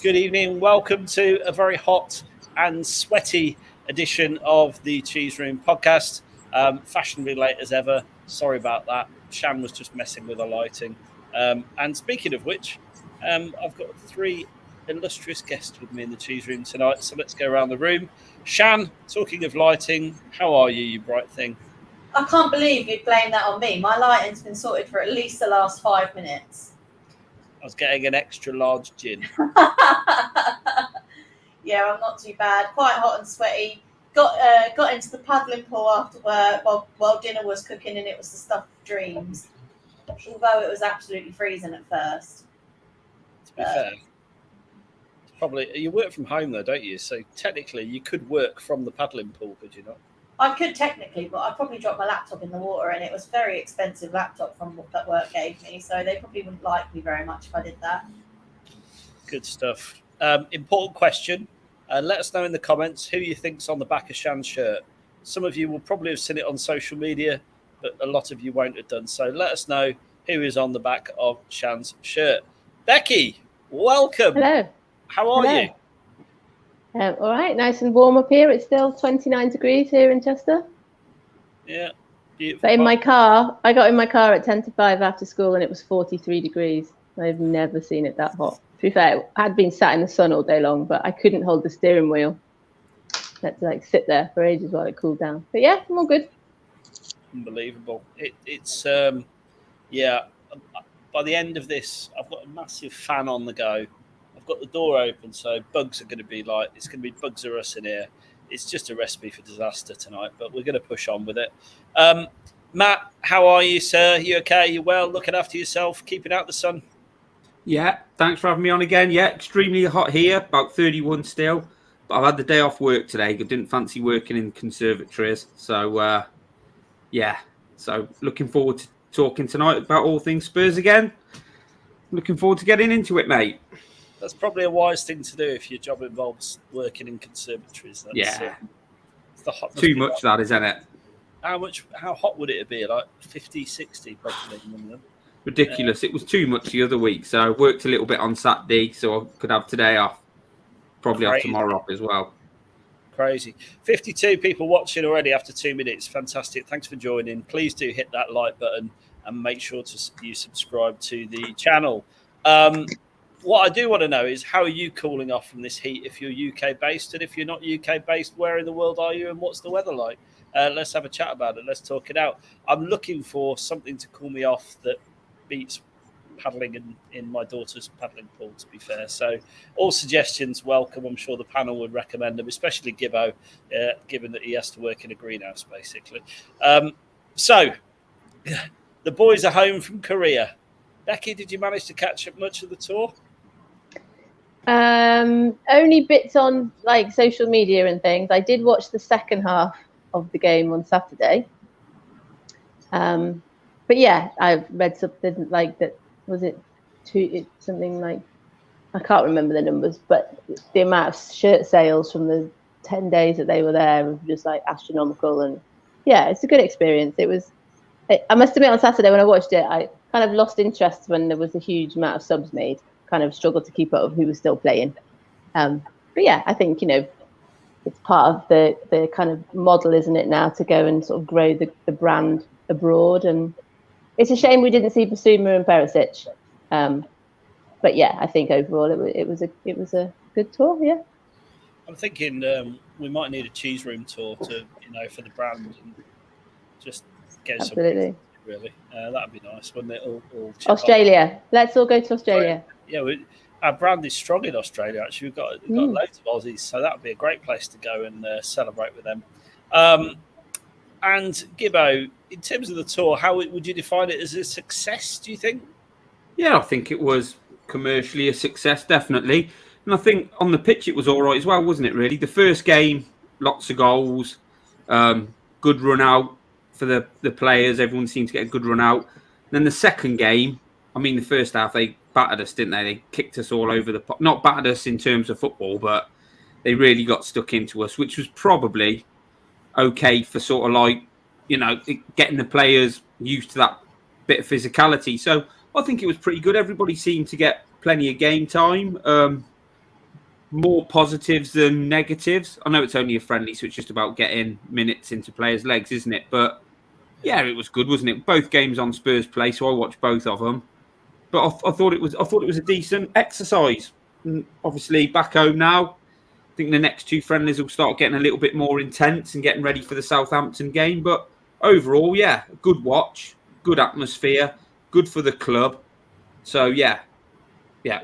Good evening. Welcome to a very hot and sweaty edition of the Cheese Room podcast. Fashionably late as ever. Sorry about that. Shan was just messing with the lighting. And speaking of which, I've got three illustrious guests with me in the Cheese Room tonight. So let's go around the room. Shan, talking of lighting, how are you, you bright thing? I can't believe you'd blame that on me. My lighting's been sorted for at least the last 5 minutes. I was getting an extra large gin. Yeah, I'm not too bad. Quite hot and sweaty. Got into the paddling pool after work while dinner was cooking, and it was the stuff of dreams. Although it was absolutely freezing at first. To be fair, it's probably you work from home though, don't you? So technically, you could work from the paddling pool, could you not? I could technically, but I probably dropped my laptop in the water, and it was a very expensive laptop from what that work gave me. So they probably wouldn't like me very much if I did that. Good stuff. Important question. Let us know in the comments who you think's on the back of Shan's shirt. Some of you will probably have seen it on social media, but a lot of you won't have done. So let us know who is on the back of Shan's shirt. Becky, welcome. Hello. How are you? All right, nice and warm up here. It's still 29 degrees here in Chester. Yeah, beautiful. But in my car, I got in my car at 10 to 5 after school and it was 43 degrees. I've never seen it that hot. To be fair, I had been sat in the sun all day long, but I couldn't hold the steering wheel. I had to sit there for ages while it cooled down. But yeah, I'm all good. Unbelievable. It's yeah. By the end of this, I've got a massive fan on the go. I've got the door open, so bugs are going to be like, it's going to be bugs are us in here. It's just a recipe for disaster tonight, but we're going to push on with it. Matt, how are you, sir? You okay? You well? Looking after yourself? Keeping out the sun? Yeah, thanks for having me on again. Yeah, extremely hot here, about 31 still. But I've had the day off work today. I didn't fancy working in conservatories. So, yeah. So looking forward to talking tonight about all things Spurs again. Looking forward to getting into it, mate. That's probably a wise thing to do if your job involves working in conservatories. That's, it's the hot. Too much, that, isn't it? How hot would it be? Like 50, 60 probably. Ridiculous. It was too much the other week. So I worked a little bit on Saturday so I could have today off. Probably have tomorrow off as well. Crazy. 52 people watching already after 2 minutes. Fantastic. Thanks for joining. Please do hit that like button and make sure you subscribe to the channel. What I do want to know is how are you cooling off from this heat if you're UK based, and if you're not UK based, where in the world are you and what's the weather like? Let's have a chat about it. Let's talk it out. I'm looking for something to cool me off that beats paddling in my daughter's paddling pool, to be fair. So all suggestions welcome. I'm sure the panel would recommend them, especially Gibbo, given that he has to work in a greenhouse, basically. So the boys are home from Korea. Becky, did you manage to catch up much of the tour? Only bits on like social media and things. I did watch the second half of the game on Saturday. But yeah, I've read something like that. Was it something like, I can't remember the numbers, but the amount of shirt sales from the 10 days that they were there was just like astronomical. And yeah, it's a good experience. I must admit on Saturday when I watched it, I kind of lost interest when there was a huge amount of subs made. Kind of struggled to keep up with who was still playing. But yeah, I think, it's part of the kind of model, isn't it, now to go and sort of grow the brand abroad. And it's a shame we didn't see Basuma and Perisic. But yeah, I think overall it was a good tour. Yeah. I'm thinking we might need a cheese room tour to for the brand and just get absolutely. Really, that'd be nice, wouldn't it? All Australia. Let's all go to Australia. Yeah, our brand is strong in Australia. Actually, we've got loads of Aussies, so that would be a great place to go and celebrate with them. And Gibbo, in terms of the tour, how would you define it as a success? Do you think? Yeah, I think it was commercially a success, definitely. And I think on the pitch it was all right as well, wasn't it? Really, the first game, lots of goals, good run out for the players. Everyone seemed to get a good run out. Then the second game, I mean, the first half they battered us, didn't they? They kicked us all over the pot. Not battered us in terms of football, but they really got stuck into us, which was probably okay for sort of like, getting the players used to that bit of physicality. So I think it was pretty good. Everybody seemed to get plenty of game time. more positives than negatives. I know it's only a friendly, so it's just about getting minutes into players' legs, isn't it? But yeah, it was good, wasn't it? Both games on Spurs play, so I watched both of them. But I thought it was a decent exercise. And obviously, back home now, I think the next two friendlies will start getting a little bit more intense and getting ready for the Southampton game. But overall, yeah, good watch, good atmosphere, good for the club. So yeah,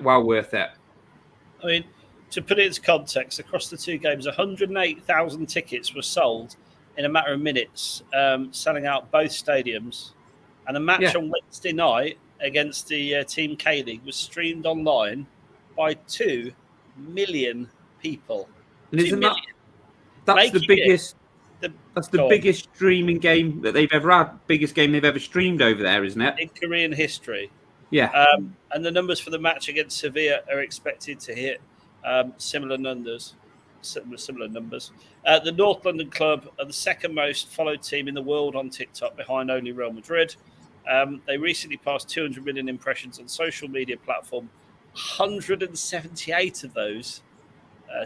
well worth it. I mean, to put it into context, across the two games, 108,000 tickets were sold in a matter of minutes, selling out both stadiums. And the match on Wednesday night against the Team K-League was streamed online by 2 million people. And isn't that's the biggest? That's the biggest streaming game that they've ever had. Biggest game they've ever streamed over there, isn't it? In Korean history. Yeah. And the numbers for the match against Sevilla are expected to hit similar numbers. The North London club are the second most followed team in the world on TikTok, behind only Real Madrid. They recently passed 200 million impressions on social media platform. 178 of those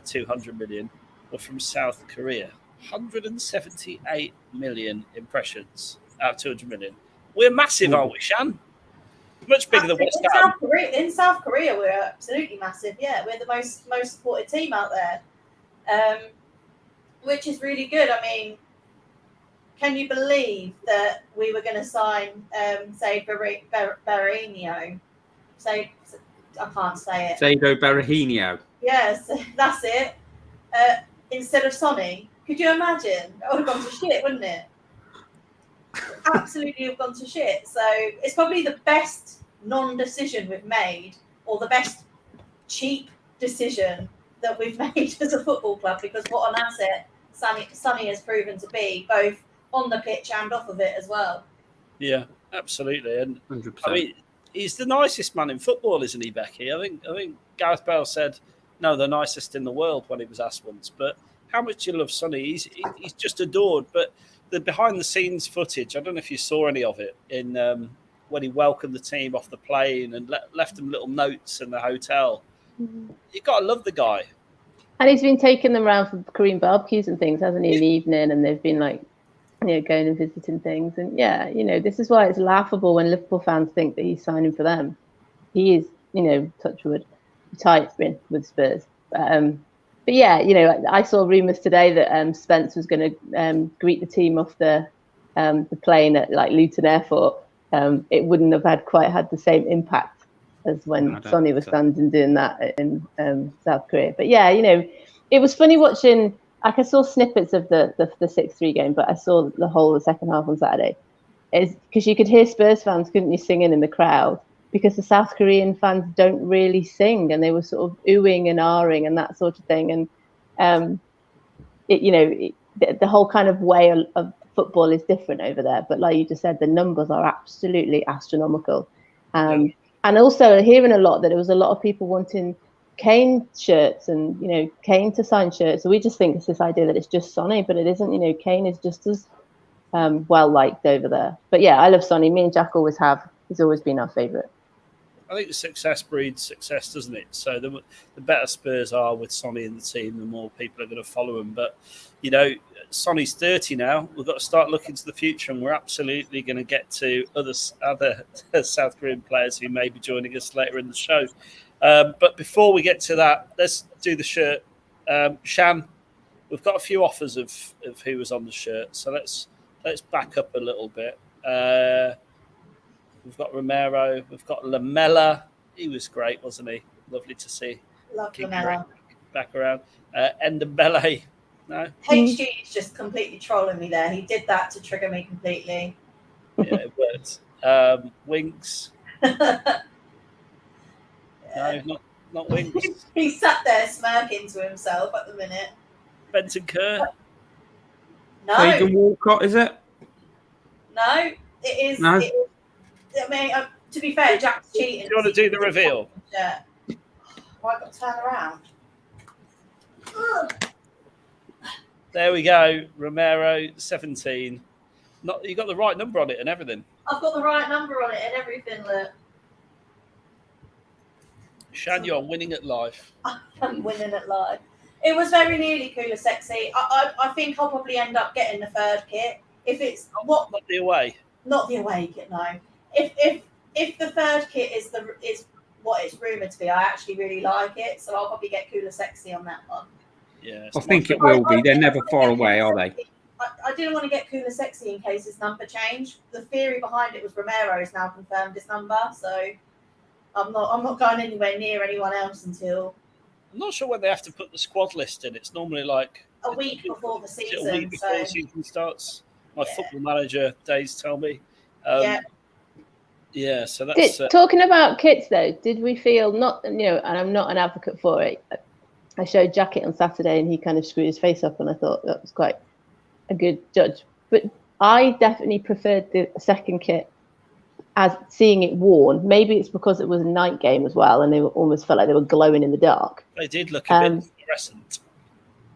200 million were from South Korea. 178 million impressions out of 200 million. We're massive, aren't we, Shan? Much bigger than West Ham. In South Korea, we're absolutely massive. Yeah, we're the most supported team out there, which is really good. I mean, can you believe that we were going to sign, say, Berahino? Say, I can't say it. Sado Berahino. Yes, that's it. Instead of Sonny. Could you imagine? That would have gone to shit, wouldn't it? Absolutely have gone to shit. So it's probably the best non-decision we've made, or the best cheap decision that we've made as a football club, because what an asset Sonny has proven to be, both on the pitch and off of it as well. Yeah, absolutely. And 100%. I mean, he's the nicest man in football, isn't he, Becky? I think Gareth Bale said, no, the nicest in the world when he was asked once. But how much do you love Sonny? He's just adored. But the behind-the-scenes footage, I don't know if you saw any of it, in when he welcomed the team off the plane and left them little notes in the hotel. Mm-hmm. You've got to love the guy. And he's been taking them around for Korean barbecues and things, hasn't he, in the evening? And they've been like, going and visiting things. And this is why it's laughable when Liverpool fans think that he's signing for them. He is, touch wood, tight with Spurs. But yeah, I saw rumours today that Spence was going to greet the team off the plane at like Luton Airport. It wouldn't have had the same impact as when Sonny was standing doing that in South Korea. But yeah, it was funny watching. Like, I saw snippets of the 6-3 game, but I saw the whole of the second half on Saturday. It's because you could hear Spurs fans, couldn't you, singing in the crowd, because the South Korean fans don't really sing, and they were sort of oohing and ahhing and that sort of thing. And the whole kind of way of football is different over there. But like you just said, the numbers are absolutely astronomical. And also hearing a lot that there was a lot of people wanting Kane shirts and Kane to sign shirts. So we just think it's this idea that it's just Sonny, but it isn't. Kane is just as well liked over there. But yeah, I love Sonny. Me and Jack always have. He's always been our favourite. I think the success breeds success, doesn't it? So the better Spurs are with Sonny in the team, the more people are going to follow him. But Sonny's 30 now. We've got to start looking to the future, and we're absolutely going to get to other South Korean players who may be joining us later in the show. But before we get to that, let's do the shirt. Shan, we've got a few offers of who was on the shirt, so let's back up a little bit. We've got Romero, we've got Lamella. He was great, wasn't he? Lovely to see. Love Lamella. Back around. Ndembele. No? HG is just completely trolling me there. He did that to trigger me completely. Yeah, it worked. Winks. No, not Winks. He sat there smirking to himself at the minute. Benton Kerr. No. Fagan Walcott, is it? No, it is. No. It is. I mean, to be fair, Jack's cheating. Do you want to do the reveal? Yeah. Well, I've got to turn around. There we go. Romero, 17. You got the right number on it and everything. I've got the right number on it and everything, look. Shan, you're winning at life. I'm winning at life. It was very nearly Cooler Sexy. I think I'll probably end up getting the third kit. If it's Not the away. Not the away kit, no. If the third kit is what it's rumoured to be, I actually really like it. So I'll probably get Cooler Sexy on that one. Yeah, I think it will be. They're never far away, are they? I didn't want to get Cooler Sexy in case his number changed. The theory behind it was Romero has now confirmed his number, so I'm not going anywhere near anyone else until. I'm not sure when they have to put the squad list in. It's normally like a week before the season. A week before the season starts. My football manager days tell me. Yeah, so that's talking about kits though. Did we feel not? And I'm not an advocate for it. I showed Jacket on Saturday, and he kind of screwed his face up, and I thought that was quite a good judge. But I definitely preferred the second kit as seeing it worn. Maybe it's because it was a night game as well, and they almost felt like they were glowing in the dark. They did look a bit fluorescent.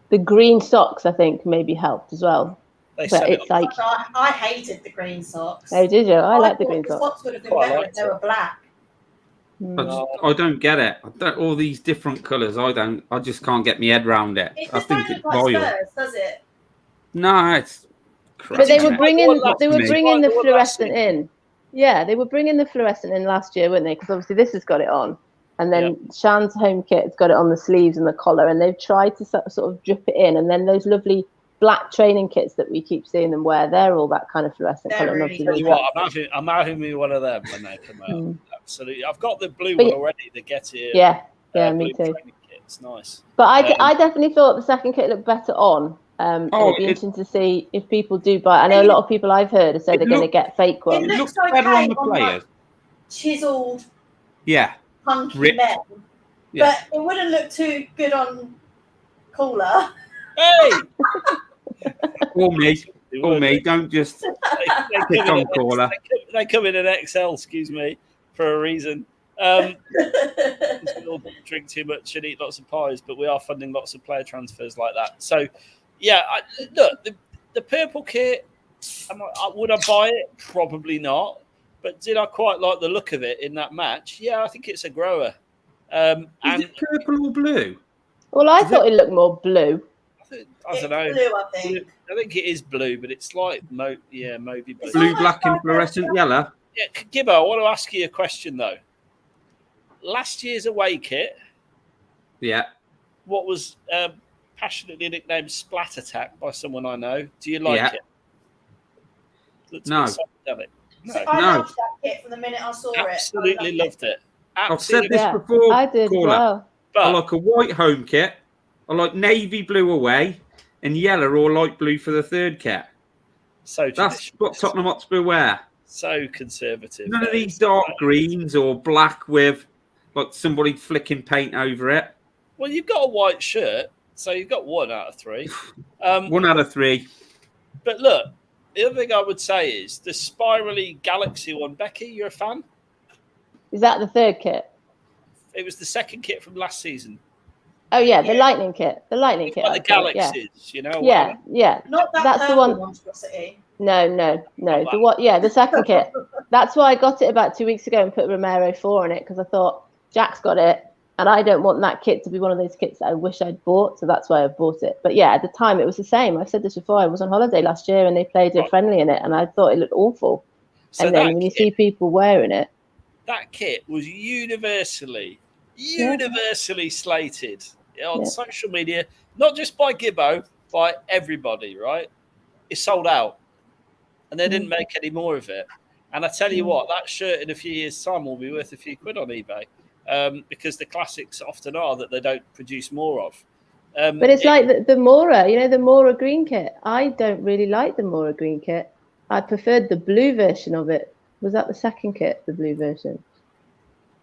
The green socks, I think, maybe helped as well. But it's like I hated the green socks. Oh, did you? I like the green socks. The socks would have been better if they were black. I don't get it. All these different colours. I just can't get my head around it. It I just think don't it's look like royal. Spurs, does it? No, it's. But they were bringing the Me. fluorescent in. Yeah, they were bringing the fluorescent in last year, weren't they? Because obviously this has got it on, and then Shan's home kit's got it on the sleeves and the collar, and they've tried to sort of drip it in, and then those lovely black training kits that we keep seeing them wear, they're all that kind of fluorescent colour. Really I'm having me one of them when they come out. Absolutely, I've got the blue But one already. The Get Here. Yeah, me too. Kit. It's nice. But I definitely thought the second kit looked better on. It'd be interesting to see if people do buy. I know a lot of people I've heard have said they're going to get fake ones. It looks better on the players. Chiseled, hunky men, but it wouldn't look too good on Cooler. Hey, or me. Don't just pick on Cooler. They come in an XL, excuse me, for a reason. We all drink too much and eat lots of pies, but we are funding lots of player transfers like that. So, look, the purple kit, would I buy it? Probably not. But did I quite like the look of it in that match? Yeah, I think it's a grower. Is it purple or blue? Well, I thought it looked more blue. I don't know. Blue, I think. I think it is blue, but it's like Moby blue. Blue, black, and fluorescent yellow. Yeah, Gibbo, I want to ask you a question though. Last year's away kit, what was passionately nicknamed Splat Attack by someone I know. Do you like it? No. I loved that kit from the minute I saw it. Absolutely loved it. I've said this before. I did as well. I like a white home kit. I like navy blue away and yellow or light blue for the third kit. So that's what Tottenham Hotspur wear. So conservative. None of these dark greens or black with like somebody flicking paint over it. Well, you've got a white shirt, so you've got 1 out of 3. 1 out of 3. But look, the other thing I would say is the spirally Galaxy one. Becky, you're a fan? Is that the third kit? It was the second kit from last season. Oh yeah, the lightning kit. The lightning kit. Like the Galaxies, you know. Yeah. Not that's the one. Monstrosity. No. The second kit. That's why I got it about 2 weeks ago and put Romero 4 on it because I thought Jack's got it, and I don't want that kit to be one of those kits that I wish I'd bought, so that's why I bought it. But yeah, at the time it was the same. I've said this before. I was on holiday last year and they played a friendly in it, and I thought it looked awful. So and then when you see people wearing it, that kit was universally slated on social media, not just by Gibbo, by everybody. Right? It sold out, and they didn't make any more of it. And I tell you what, that shirt in a few years' time will be worth a few quid on eBay. Because the classics often are that they don't produce more of. But it's like the Mora, the Mora green kit. I don't really like the Mora green kit. I preferred the blue version of it. Was that the second kit, the blue version?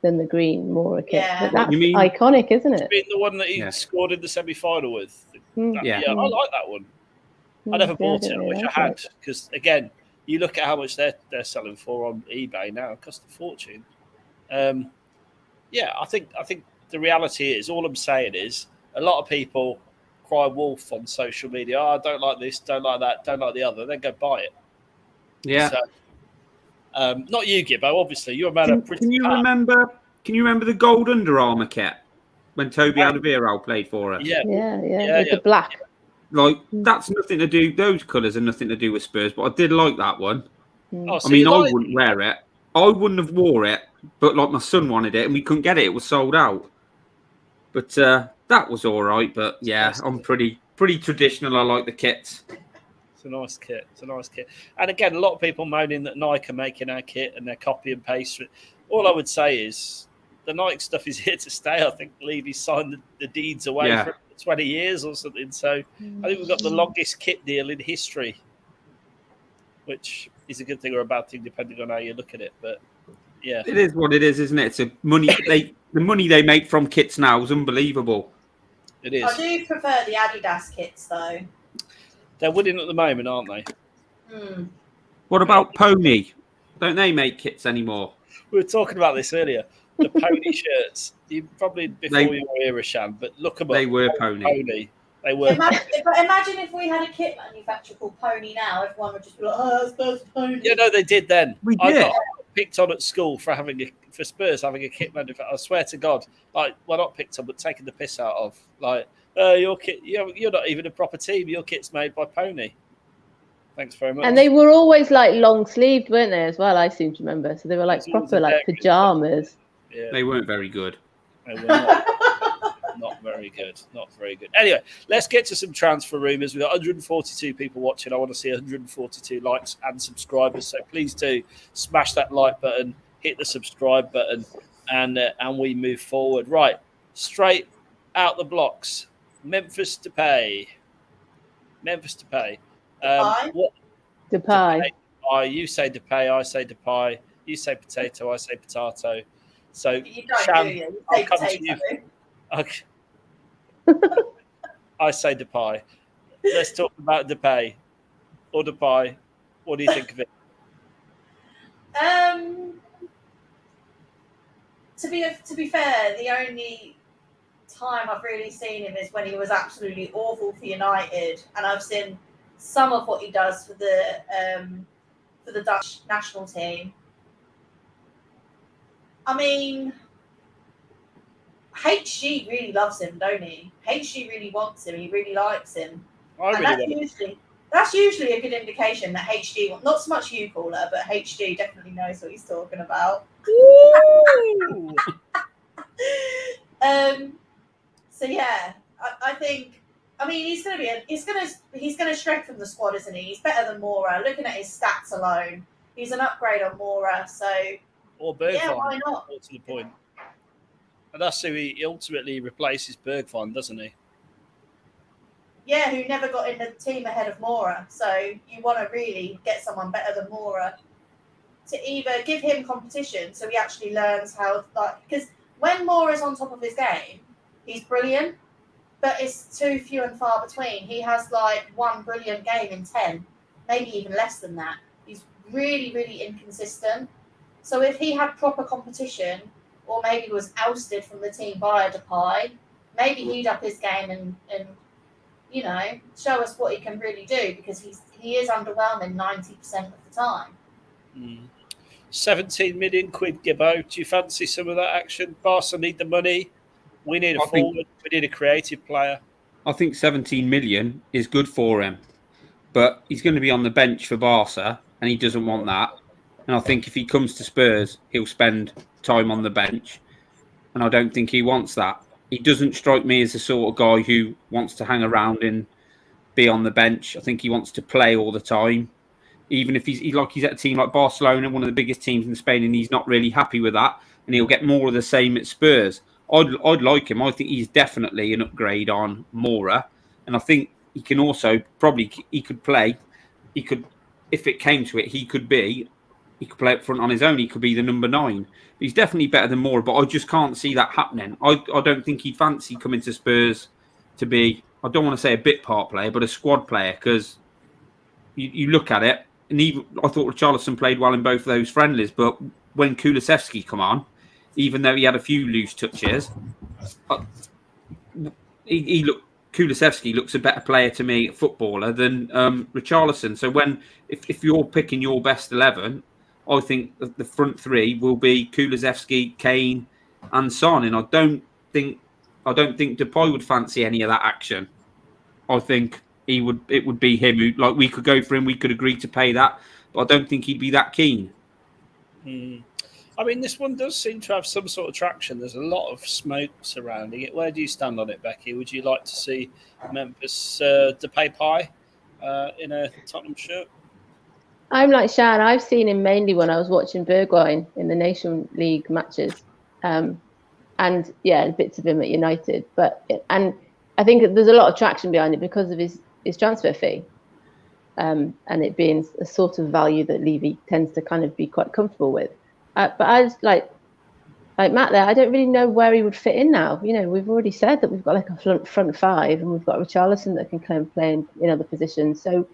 Than the green Mora kit. Yeah. But that's iconic, isn't it? Being the one that he scored in the semi-final with. I like that one. I never bought it. I wish I had. Because, again, you look at how much they're selling for on eBay now. It costs a fortune. I think the reality is, all I'm saying is, a lot of people cry wolf on social media. Oh, I don't like this, don't like that, don't like the other. Then go buy it. Yeah. So, not you, Gibbo. Obviously, you're a man of pretty. Can you remember Can you remember the gold Under Armour kit when Toby Alderweireld played for us? Yeah. With the black. Like, that's nothing to do. Those colours are nothing to do with Spurs, but I did like that one. Oh, so I mean, you I like- wouldn't wear it. I wouldn't have wore it, but like my son wanted it, and we couldn't get it. It was sold out. But that was all right. But yeah, I'm pretty traditional. I like the kits. It's a nice kit. It's a nice kit. And again, a lot of people moaning that Nike are making our kit and they're copy and paste. All I would say is the Nike stuff is here to stay. I think Levy signed the deeds away for 20 years or something. So I think we've got the longest kit deal in history, which is a good thing or a bad thing depending on how you look at it. But yeah, it is what it is, isn't it? It's the money they make from kits now is unbelievable. It is. I do prefer the Adidas kits though. They're winning at the moment, aren't they? What about Pony? Don't they make kits anymore? We were talking about this earlier. The Pony shirts. You probably before your era, Shan, but look them up. They were Pony. They were. Imagine if we had a kit manufacturer called Pony now, everyone would just be like, "Oh, Spurs Pony." Yeah, no, they did then. We I did. got picked on at school for Spurs having a kit manufacturer. I swear to God, like, well, not picked on, but taken the piss out of. Like, your kit, you're not even a proper team. Your kit's made by Pony. Thanks very much. And they were always like long sleeved, weren't they, as well? I seem to remember. So they were like It's always proper like pajamas. Yeah, They weren't very good. they were not very good. Not very good. Anyway, let's get to some transfer rumours. We've got 142 people watching. I want to see 142 likes and subscribers. So please do smash that like button, hit the subscribe button, and we move forward. Right, straight out the blocks. Memphis Depay. What? Depay. You say Depay, I say Depay. You say potato, I say potato. So, You don't, Shan, do you? You I'll say come to potato. you. Okay. I say Depay. Let's talk about Depay. Or Depay. What do you think of it? To be fair, the only time I've really seen him is when he was absolutely awful for United, and I've seen some of what he does for the Dutch national team. I mean, HG really loves him, don't he? HG really wants him. He really likes him. That's usually a good indication that HG, not so much you, caller, but HG definitely knows what he's talking about. Ooh. So yeah, I think. I mean, he's gonna strengthen the squad, isn't he? He's better than Mora. Looking at his stats alone, he's an upgrade on Mora. So Or Bergwijn. yeah, why not? To the point. And that's who he ultimately replaces Bergwijn, doesn't he? Yeah, who never got in the team ahead of Mora. So you want to really get someone better than Mora to either give him competition, so he actually learns how, like, because when Mora's on top of his game, he's brilliant, but it's too few and far between. He has like one brilliant game in 10, maybe even less than that. He's really, really inconsistent. So if he had proper competition, or maybe was ousted from the team by a Depay, maybe he'd up his game and you know, show us what he can really do, because he is underwhelming 90% of the time. 17 million quid, Gibbo. Do you fancy some of that action? Barca need the money. We need a forward. We need a creative player. I think 17 million is good for him, but he's going to be on the bench for Barca, and he doesn't want that. And I think if he comes to Spurs, he'll spend time on the bench, and I don't think he wants that. He doesn't strike me as the sort of guy who wants to hang around and be on the bench. I think he wants to play all the time, even if he's at a team like Barcelona, one of the biggest teams in Spain, and he's not really happy with that, and he'll get more of the same at Spurs. I'd like him. I think he's definitely an upgrade on Mora, and I think he can also he could play. He could, if it came to it, he could play up front on his own. He could be the number 9. He's definitely better than Mora, but I just can't see that happening. I don't think he'd fancy coming to Spurs to be, I don't want to say a bit part player, but a squad player, because you look at it, and I thought Richarlison played well in both of those friendlies, but when Kulusevski come on, even though he had a few loose touches, Kulusevski looks a better player to me, a footballer, than Richarlison. So if you're picking your best 11, I think the front 3 will be Kulusevski, Kane, and Son, and I don't think Depay would fancy any of that action. I think it would be him who, like, we could go for him, we could agree to pay that, but I don't think he'd be that keen. I mean, this one does seem to have some sort of traction. There's a lot of smoke surrounding it. Where do you stand on it, Becky? Would you like to see Memphis Depay pie in a Tottenham shirt? I'm like Shan. I've seen him mainly when I was watching Bergwijn in the Nation League matches, and yeah, bits of him at United. And I think there's a lot of traction behind it because of his transfer fee, and it being a sort of value that Levy tends to kind of be quite comfortable with. But I was like Matt there, I don't really know where he would fit in now. You know, we've already said that we've got like a front five, and we've got Richarlison that can kind of play in other positions. So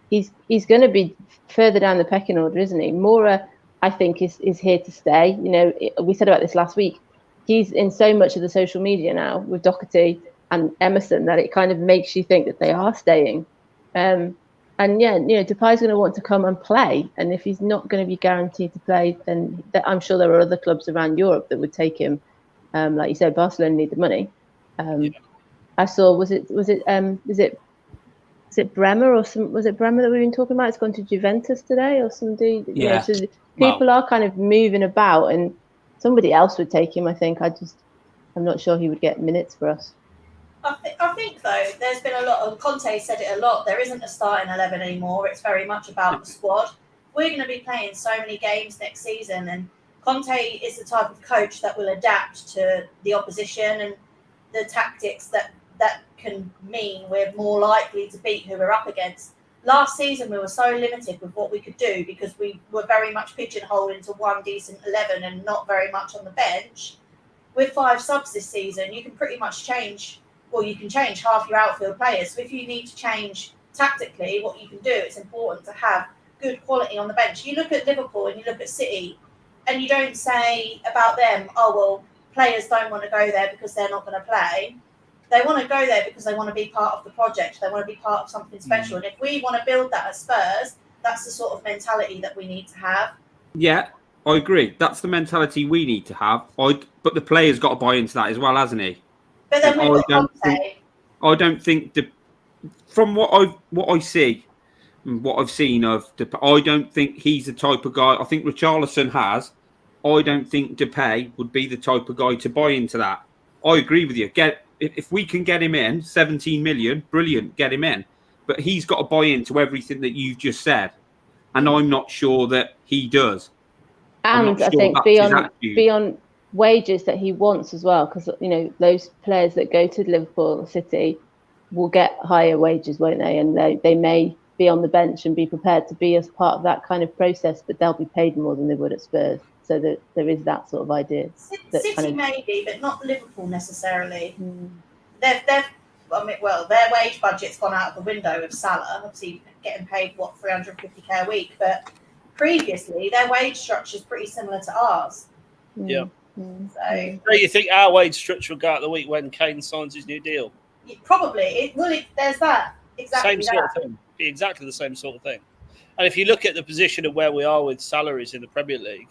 he's going to be further down the pecking order, isn't he? Mora, I think, is here to stay. You know, we said about this last week. He's in so much of the social media now with Doherty and Emerson that it kind of makes you think that they are staying. And yeah, you know, Depay's going to want to come and play, and if he's not going to be guaranteed to play, then I'm sure there are other clubs around Europe that would take him. Like you said, Barcelona need the money. I saw was it Bremer or some? Was it Bremer that we've been talking about? It's gone to Juventus today or somebody. Yeah. You know, so people are kind of moving about, and somebody else would take him. I think. I'm not sure he would get minutes for us. I think though, there's been a lot of Conte said it a lot. There isn't a starting 11 anymore. It's very much about the squad. We're going to be playing so many games next season, and Conte is the type of coach that will adapt to the opposition and the tactics that can mean we're more likely to beat who we're up against. Last season, we were so limited with what we could do because we were very much pigeonholed into one decent 11 and not very much on the bench. With 5 subs this season, you can pretty much change. Well, you can change half your outfield players. So if you need to change tactically what you can do, it's important to have good quality on the bench. You look at Liverpool and you look at City, and you don't say about them, oh, well, players don't want to go there because they're not going to play. They want to go there because they want to be part of the project. They want to be part of something special. And if we want to build that at Spurs, that's the sort of mentality that we need to have. Yeah, I agree. That's the mentality we need to have. But the player's got to buy into that as well, hasn't he? But then we've got Conte. I don't think from what I see, what I've seen of, I don't think he's the type of guy. I think Richarlison has. I don't think Depay would be the type of guy to buy into that. I agree with you. If we can get him in, 17 million, brilliant, get him in. But he's got to buy into everything that you've just said, and I'm not sure that he does. And I think beyond wages that he wants as well, because you know those players that go to Liverpool or City will get higher wages, won't they? And they may be on the bench and be prepared to be as part of that kind of process, but they'll be paid more than they would at Spurs. So that there is that sort of idea. City maybe, but not Liverpool necessarily. They've their wage budget's gone out of the window with Salah, obviously getting paid $350k a week, but previously their wage structure is pretty similar to ours. Yeah. So you think our wage structure will go out the week when Kane signs his new deal? Probably. There's that. Exactly same sort of thing. Be exactly the same sort of thing. And if you look at the position of where we are with salaries in the Premier League,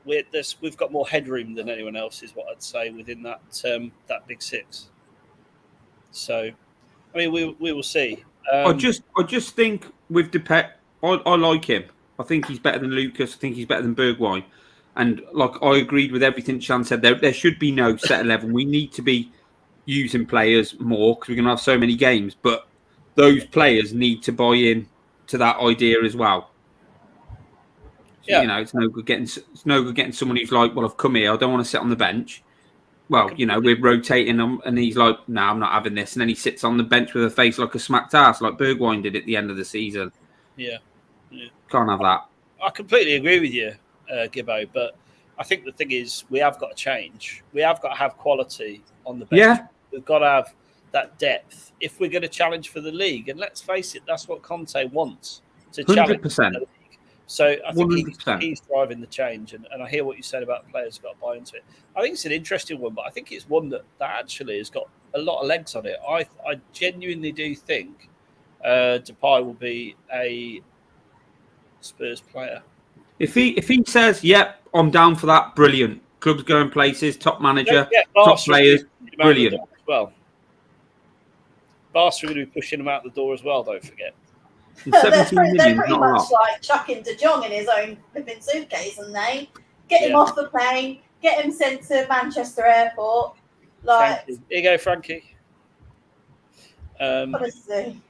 we've got more headroom than anyone else, is what I'd say, within that big six. So, I mean, we will see. I just think with Depay, I like him. I think he's better than Lucas. I think he's better than Bergwijn. And like I agreed with everything Shan said. There should be no set 11. We need to be using players more because we're going to have so many games. But those players need to buy in to that idea as well. So, yeah. You know, it's no good getting someone who's like, well, I've come here. I don't want to sit on the bench. Well, you know, we're rotating him, and he's like, no, I'm not having this. And then he sits on the bench with a face like a smacked ass, like Bergwijn did at the end of the season. Yeah. Can't have that. I completely agree with you, Gibbo, but I think the thing is we have got to change. We have got to have quality on the bench. Yeah. We've got to have that depth if we're going to challenge for the league. And let's face it, that's what Conte wants, to challenge 100%. for the league. So I think he's driving the change. And I hear what you said about players got to buy into it. I think it's an interesting one, but I think it's one that actually has got a lot of legs on it. I genuinely do think Depay will be a Spurs player. If he says, "Yep, I'm down for that," brilliant. Club's going places, top manager, Don't forget top Barca players, pushing him out the brilliant. door as well. Barca are going to be pushing him out the door as well, don't forget. And They're 17 million, pretty not a much lot. like chucking De Jong in his own flipping suitcase, and they get him Yeah. off the plane, get him sent to Manchester Airport. Like, Frankie. Here you go, Frankie. honestly,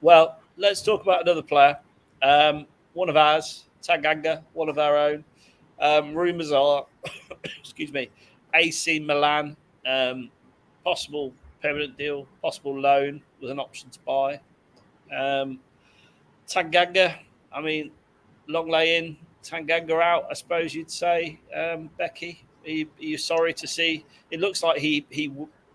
Well, let's talk about another player. One of ours, Tanganga, one of our own. Rumours are, excuse me, AC Milan, possible permanent deal, possible loan with an option to buy. Tanganga, I mean, long lay in, Tanganga out, I suppose you'd say. Becky, are you sorry to see? It looks like he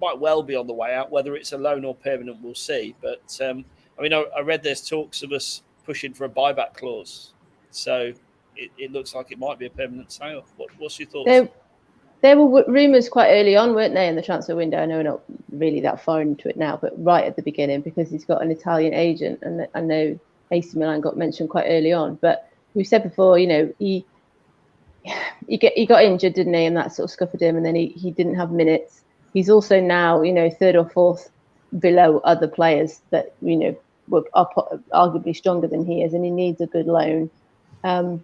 might well be on the way out. Whether it's a loan or permanent, we'll see. But, I mean, I read there's talks of us pushing for a buyback clause. So it looks like it might be a permanent sale. What's your thoughts? There were rumours quite early on, weren't they, in the transfer window? I know we're not really that far into it now, but right at the beginning, because he's got an Italian agent, and I know AC Milan got mentioned quite early on. But we said before, you know, he got injured, didn't he? And that sort of scuppered him, and then he didn't have minutes. He's also now, you know, third or fourth below other players that, you know, are arguably stronger than he is, and he needs a good loan. I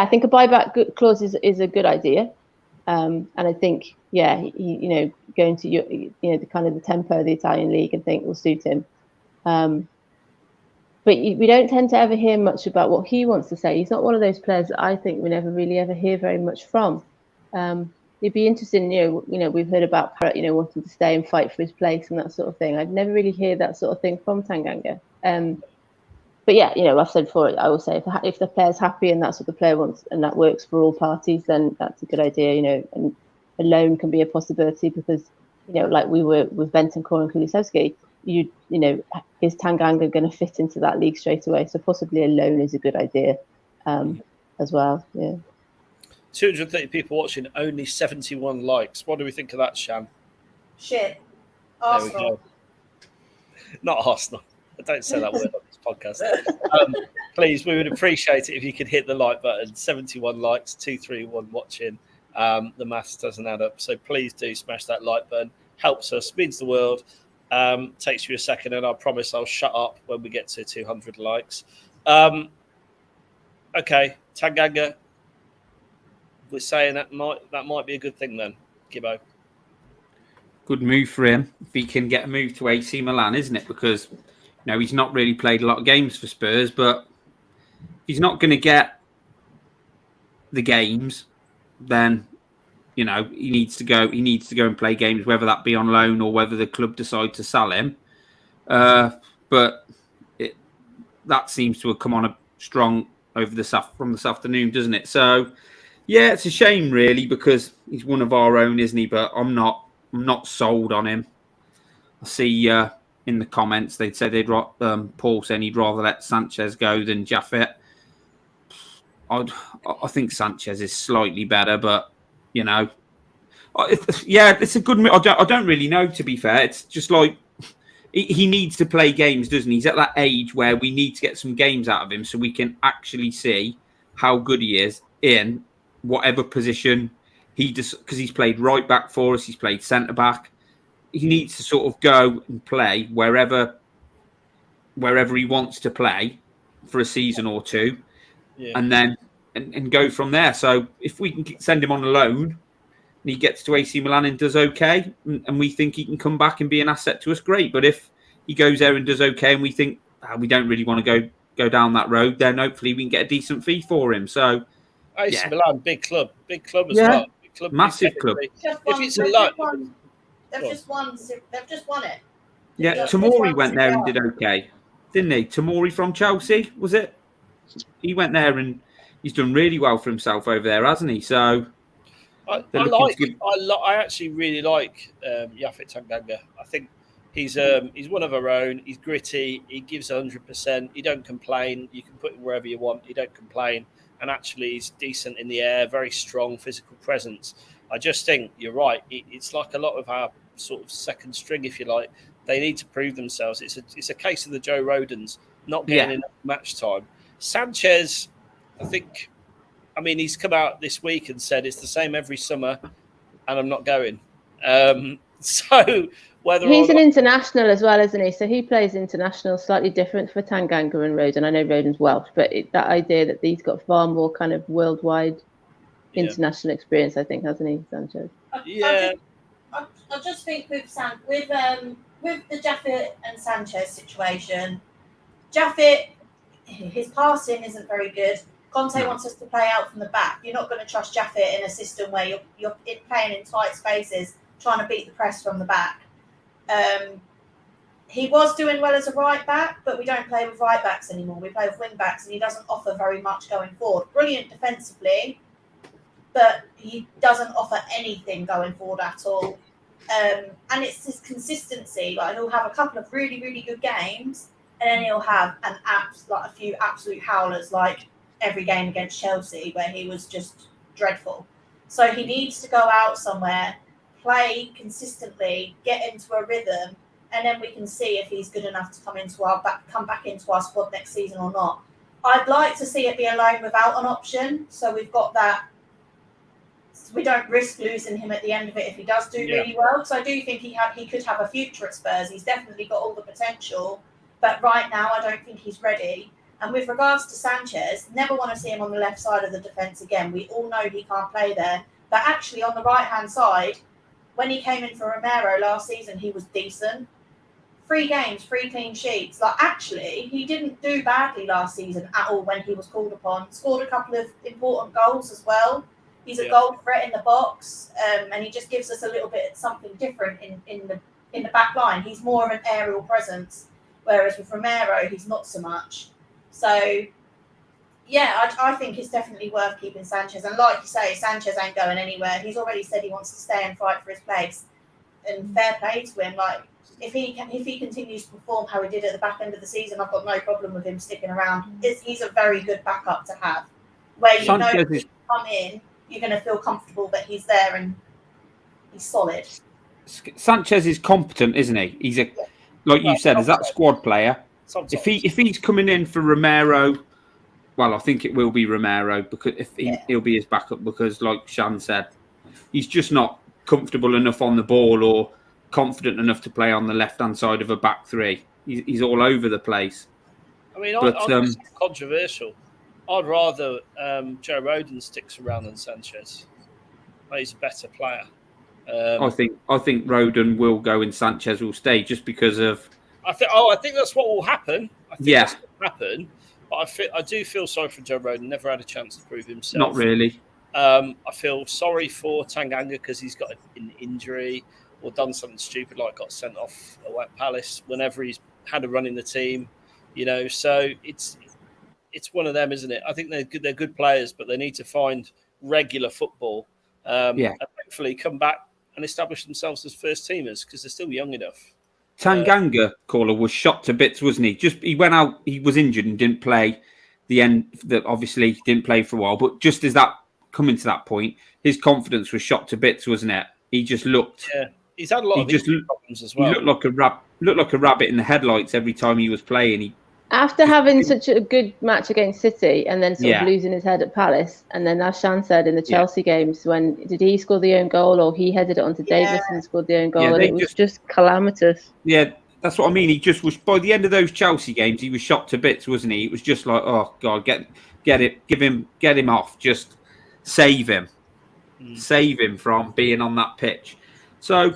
think a buyback clause is a good idea. And I think, you know, going to the kind of the tempo of the Italian league, I think will suit him. But we don't tend to ever hear much about what he wants to say. He's not one of those players that I think we never really ever hear very much from. It'd be interesting, you know, we've heard about Parrott, you know, wanting to stay and fight for his place and that sort of thing. I'd never really hear that sort of thing from Tanganga. But yeah, you know, I've said before, I will say if the player's happy and that's what the player wants and that works for all parties, then that's a good idea, you know. And a loan can be a possibility because, you know, like we were with Bentancur and Kulusevski, you know, is Tanganga going to fit into that league straight away? So possibly a loan is a good idea as well. Yeah. 230 people watching, only 71 likes. What do we think of that, Shan? shit. There we Arsenal. go. Not Arsenal. I don't say that word on this podcast. Please, we would appreciate it if you could hit the like button. 71 likes, 231 watching. The maths doesn't add up. So please do smash that like button. Helps us, means the world. Takes you a second, and I promise I'll shut up when we get to 200 likes. Okay, Tanganga. We're saying that might be a good thing then, Gibbo. Good move for him if he can get a move to AC Milan, isn't it? Because you know he's not really played a lot of games for Spurs, but if he's not going to get the games, then you know he needs to go. He needs to go and play games, whether that be on loan or whether the club decide to sell him. But that seems to have come on a strong from this afternoon, doesn't it? So yeah, it's a shame really because he's one of our own, isn't he? But I'm not sold on him. I see in the comments they'd say Paul saying he'd rather let Sanchez go than Jaffet. I think Sanchez is slightly better, but you know, it's a good move. I don't really know, to be fair. It's just like he needs to play games, doesn't he? He's at that age where we need to get some games out of him so we can actually see how good he is in whatever position he does, because he's played right back for us, he's played centre back. He needs to sort of go and play wherever he wants to play for a season or two, and then and go from there. So if we can send him on a loan and he gets to AC Milan and does okay, and we think he can come back and be an asset to us, great. But if he goes there and does okay and we think we don't really want to go down that road, then hopefully we can get a decent fee for him. So AC Milan, big club as well. Big club, massive club. They've just won it. Yeah, Tomori went there and did okay, didn't he? Tomori from Chelsea, was it? He went there and he's done really well for himself over there, hasn't he? So I actually really like Japhet Tanganga. I think he's one of our own. He's gritty. He gives 100%. He don't complain. You can put him wherever you want. He don't complain. And actually, he's decent in the air. Very strong physical presence. I just think you're right. It's like a lot of our sort of second string, if you like. They need to prove themselves. It's a case of the Joe Rodens not getting enough match time. Sanchez, I think I mean, he's come out this week and said it's the same every summer, and I'm not going. So whether he's an international as well, isn't he? So he plays international, slightly different for Tanganga and Roden. I know Roden's Welsh, but that idea that he's got far more kind of worldwide international experience, I think, hasn't he, Sanchez? I just think with the Jaffet and Sanchez situation, Jaffet, his passing isn't very good. Conte wants us to play out from the back. You're not going to trust Jaffet in a system where you're playing in tight spaces, trying to beat the press from the back. He was doing well as a right back, but we don't play with right backs anymore. We play with wing backs, and he doesn't offer very much going forward. Brilliant defensively, but he doesn't offer anything going forward at all. And it's his consistency. Like, he'll have a couple of really, really good games, and then he'll have a few absolute howlers, like every game against Chelsea, where he was just dreadful. So he needs to go out somewhere, play consistently, get into a rhythm, and then we can see if he's good enough to come back into our squad next season or not. I'd like to see it be a loan without an option, so we've got that. We don't risk losing him at the end of it if he does do really well. Because I do think he could have a future at Spurs. He's definitely got all the potential, but right now I don't think he's ready. And with regards to Sanchez, never want to see him on the left side of the defence again. We all know he can't play there. But actually on the right-hand side, when he came in for Romero last season, he was decent. 3 games, 3 clean sheets. Like, actually, he didn't do badly last season at all when he was called upon. Scored a couple of important goals as well. He's a goal threat in the box, and he just gives us a little bit something different in the back line. He's more of an aerial presence, whereas with Romero, he's not so much. So, yeah, I think it's definitely worth keeping Sanchez. And like you say, Sanchez ain't going anywhere. He's already said he wants to stay and fight for his place. And fair play to him. Like, if he continues to perform how he did at the back end of the season, I've got no problem with him sticking around. He's a very good backup to have, where you know if he come in, you're going to feel comfortable that he's there and he's solid. Sanchez is competent, isn't he? He's like you said, is that squad player? If he's coming in for Romero, well, I think it will be Romero, because he'll be his backup, because like Shan said, he's just not comfortable enough on the ball or confident enough to play on the left-hand side of a back three. He's all over the place. I mean, I'm controversial. I'd rather Joe Roden sticks around than Sanchez. He's a better player. I think Roden will go and Sanchez will stay, just because of. I think that's what will happen. That's what will happen. But I do feel sorry for Joe Roden. Never had a chance to prove himself. Not really. I feel sorry for Tanganga because he's got an injury or done something stupid, like got sent off at Palace whenever he's had a run in the team. So it's one of them, isn't it? I think they're good players, but they need to find regular football. And hopefully come back and establish themselves as first teamers, because they're still young enough. Tanganga, caller, was shot to bits, wasn't he? He went out, he was injured and didn't play the end. That obviously didn't play for a while, but just as that coming to that point, his confidence was shot to bits, wasn't it? He just looked. Yeah, he's had a lot of problems as well. He looked like a rabbit in the headlights every time he was playing. After having such a good match against City and then sort of losing his head at Palace, and then as Shan said in the Chelsea games, when did he score the own goal, or he headed it onto Davis and scored the own goal, and it was just calamitous. Yeah, that's what I mean. He just was, by the end of those Chelsea games, he was shot to bits, wasn't he? It was just like, oh God, get him off, just save him from being on that pitch. So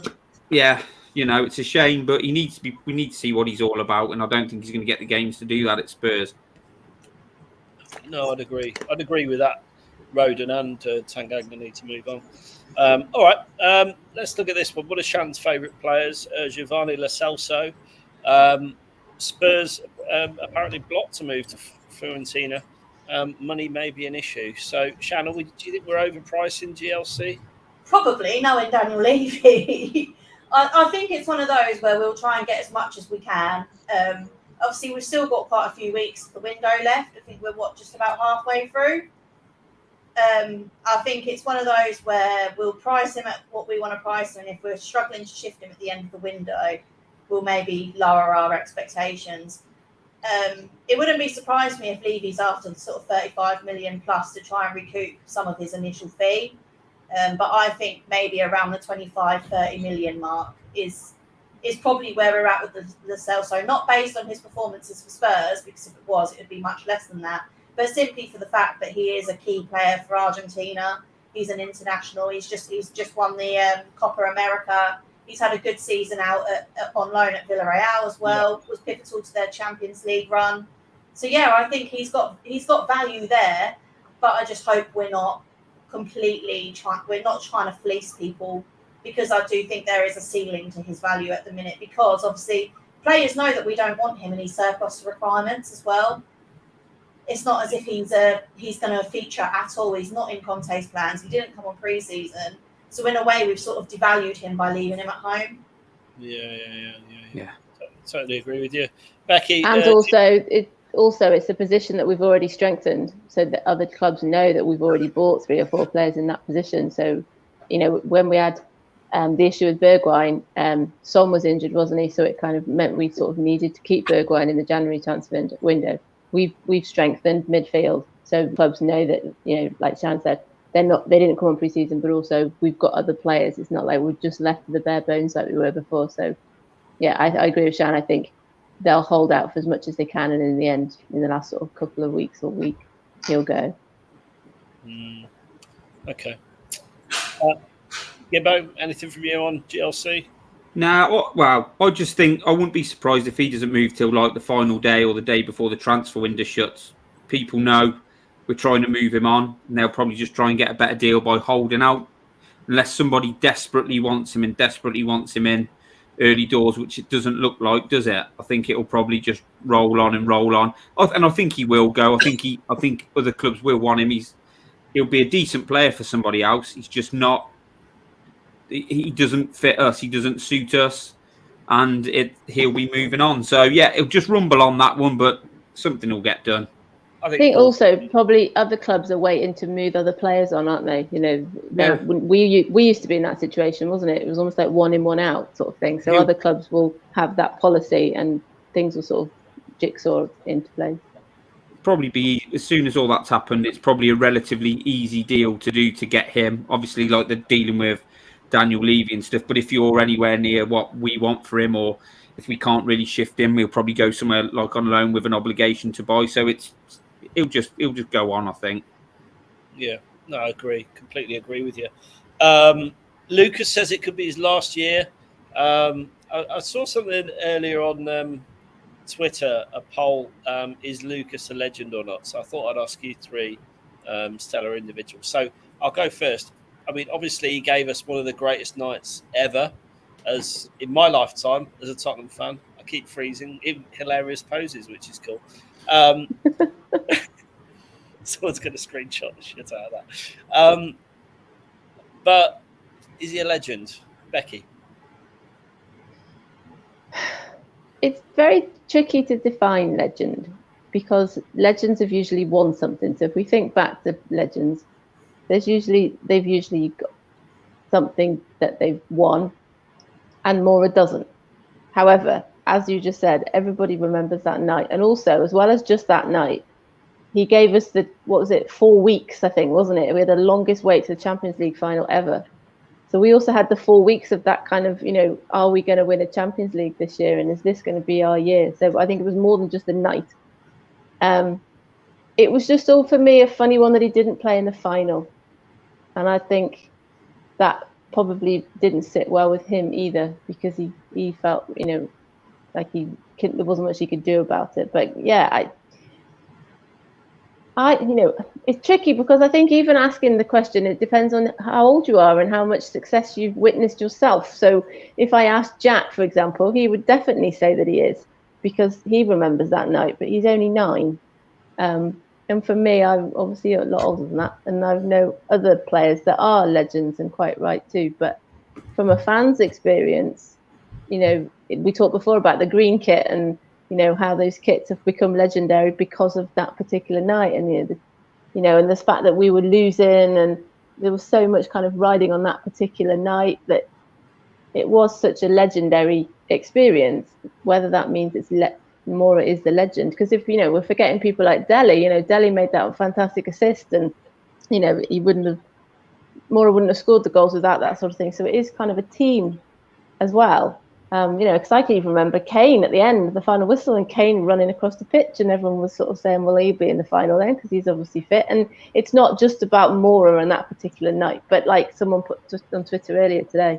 it's a shame, but we need to see what he's all about, and I don't think he's going to get the games to do that at Spurs. No, I'd agree. I'd agree with that. Roden and Tanganga need to move on. All right, let's look at this one. One of Shan's favourite players, Giovanni Lo Celso. Spurs apparently blocked to move to Fiorentina. Money may be an issue. So, Shannon, do you think we're overpricing GLC? Probably, knowing Daniel Levy. I think it's one of those where we'll try and get as much as we can. Obviously, we've still got quite a few weeks of the window left. I think we're just about halfway through. I think it's one of those where we'll price him at what we want to price him, and if we're struggling to shift him at the end of the window, we'll maybe lower our expectations. It wouldn't be surprised me if Levy's after the sort of 35 million plus to try and recoup some of his initial fee. But I think maybe around the 25-30 million mark is probably where we're at with the sale. So not based on his performances for Spurs, because if it was, it would be much less than that. But simply for the fact that he is a key player for Argentina. He's an international. He's just won the Copa America. He's had a good season out on loan at Villarreal as well. Was pivotal to their Champions League run. So yeah, I think he's got value there. But I just hope we're not completely trying to fleece people, because I do think there is a ceiling to his value at the minute, because obviously players know that we don't want him and he's surplus to requirements as well. It's not as if he's going to feature at all. He's not in Conte's plans. He didn't come on pre-season. So in a way, we've sort of devalued him by leaving him at home. Yeah. Totally agree with you, Becky. And it's a position that we've already strengthened, so that other clubs know that we've already bought 3 or 4 players in that position. So, when we had the issue with Bergwijn, Son was injured, wasn't he? So it kind of meant we sort of needed to keep Bergwijn in the January transfer window. We've strengthened midfield, so clubs know that, like Shan said, they didn't come on pre-season, but also we've got other players. It's not like we've just left the bare bones like we were before. So yeah, I agree with Shan. I think they'll hold out for as much as they can, and in the end, in the last sort of couple of weeks or week, he'll go. Okay. Gibbo, anything from you on GLC? Nah, well, I just think I wouldn't be surprised if he doesn't move till like the final day or the day before the transfer window shuts. People know we're trying to move him on, and they'll probably just try and get a better deal by holding out, unless somebody desperately wants him in early doors, which it doesn't look like, does it? I think it'll probably just roll on, and I think he will go. I think other clubs will want him. He'll be a decent player for somebody else. He's just not. He doesn't fit us. He doesn't suit us, and he'll be moving on. So yeah, it'll just rumble on that one, but something will get done. I think also probably other clubs are waiting to move other players on, aren't they? We used to be in that situation, wasn't it? It was almost like 1 in, 1 out sort of thing. So other clubs will have that policy, and things will sort of jigsaw into play. Probably be, as soon as all that's happened, it's probably a relatively easy deal to do to get him. Obviously, like they're dealing with Daniel Levy and stuff, but if you're anywhere near what we want for him, or if we can't really shift him, we'll probably go somewhere like on loan with an obligation to buy. So it'll just go on, I think. Yeah, no, I agree. Completely agree with you. Lucas says it could be his last year. I saw something earlier on Twitter, a poll, is Lucas a legend or not? So I thought I'd ask you 3 stellar individuals. So I'll go first. I mean, obviously, he gave us one of the greatest nights ever, as in my lifetime as a Tottenham fan. I keep freezing in hilarious poses, which is cool. Someone's going to screenshot the shit out of that. But is he a legend, Becky? It's very tricky to define legend, because legends have usually won something. So if we think back to legends, they've usually got something that they've won, and Mora doesn't. However, as you just said, everybody remembers that night, and also, as well as just that night, he gave us 4 weeks, I think, wasn't it? We had the longest wait to the Champions League final ever. So we also had the 4 weeks of that kind of, are we going to win a Champions League this year, and is this going to be our year? So I think it was more than just a night. It was just all, for me, a funny one that he didn't play in the final. And I think that probably didn't sit well with him either, because he felt, like there wasn't much he could do about it. But yeah, it's tricky, because I think even asking the question, it depends on how old you are and how much success you've witnessed yourself. So if I asked Jack, for example, he would definitely say that he is, because he remembers that night, but he's only 9. And for me, I'm obviously a lot older than that, and I know other players that are legends, and quite right too. But from a fan's experience, we talked before about the green kit, and how those kits have become legendary because of that particular night, and and the fact that we were losing, and there was so much kind of riding on that particular night, that it was such a legendary experience. Whether that means it's Moura is the legend. Because if we're forgetting people like Dele, Dele made that fantastic assist, and Moura wouldn't have scored the goals without that sort of thing. So it is kind of a team as well. Because I can even remember Kane at the end, the final whistle, and Kane running across the pitch, and everyone was sort of saying, "Will he be in the final then?" Because he's obviously fit. And it's not just about Moura on that particular night, but like someone put just on Twitter earlier today,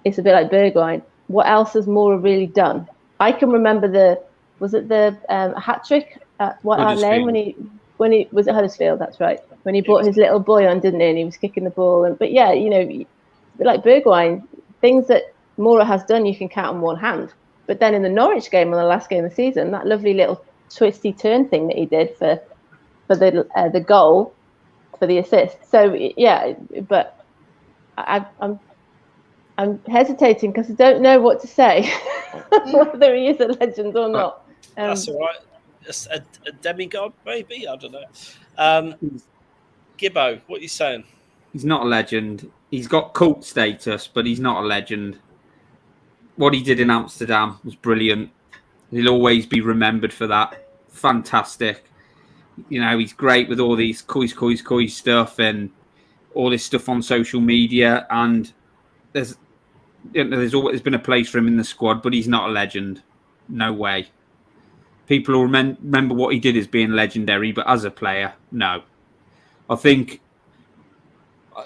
it's a bit like Bergwijn. What else has Moura really done? I can remember the hat trick at White Hart Lane when he was at Huddersfield. That's right, when he brought his little boy on, didn't he? And he was kicking the ball. But yeah, like Bergwijn, things that Moura has done, you can count on one hand. But then in the Norwich game, on the last game of the season, that lovely little twisty turn thing that he did for the goal, for the assist. So yeah, but I'm hesitating because I don't know what to say, whether he is a legend or not. That's all right. A demigod, maybe? I don't know. Gibbo, what are you saying? He's not a legend. He's got cult status, but he's not a legend. What he did in Amsterdam was brilliant. He'll always be remembered for that. Fantastic. He's great with all these koi stuff and all this stuff on social media. And there's always been a place for him in the squad, but he's not a legend. No way. People will remember what he did as being legendary, but as a player, no. I think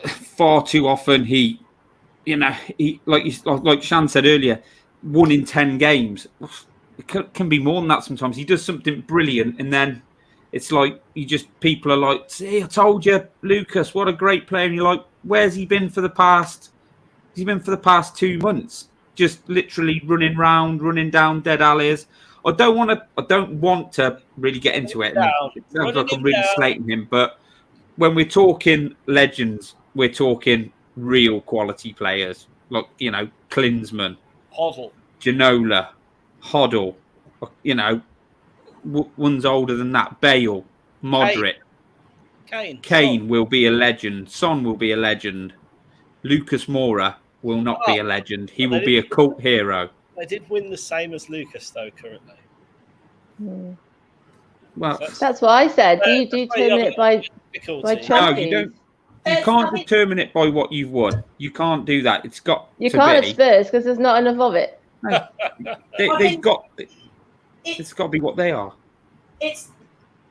far too often he like Shan said earlier, 1 in 10 games. It can be more than that sometimes. He does something brilliant, and then it's like people are like, "See, I told you, Lucas, what a great player." And you're like, "Where's he been for the past? He's been for the past 2 months, just literally running down dead alleys." I don't want to really get into it. It sounds like I'm really slating him, but when we're talking legends, we're talking real quality players like Klinsmann, Hoddle, Ginola, Hoddle. One's older than that. Bale, Modric, Kane will be a legend. Son will be a legend. Lucas Moura will not be a legend. He will be a cult hero. They did win the same as Lucas, though, currently. Well, that's what I said. Do you determine it by trophies? No, you don't. You can't determine it by what you've won. You can't do that. It's got. You can't at Spurs because there's not enough of it. No. They've got. It's got to be what they are. It's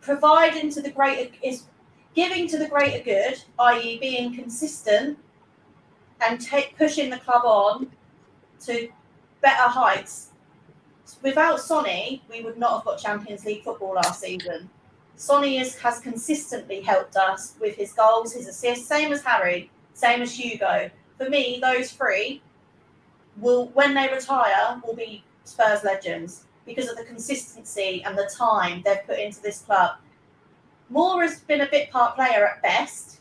providing to the greater. It's giving to the greater good, i.e., being consistent and pushing the club on to better heights. Without Sonny, we would not have got Champions League football last season. Sonny has consistently helped us with his goals, his assists, same as Harry, same as Hugo. For me, those three when they retire, will be Spurs legends because of the consistency and the time they've put into this club. Moore has been a bit part player at best.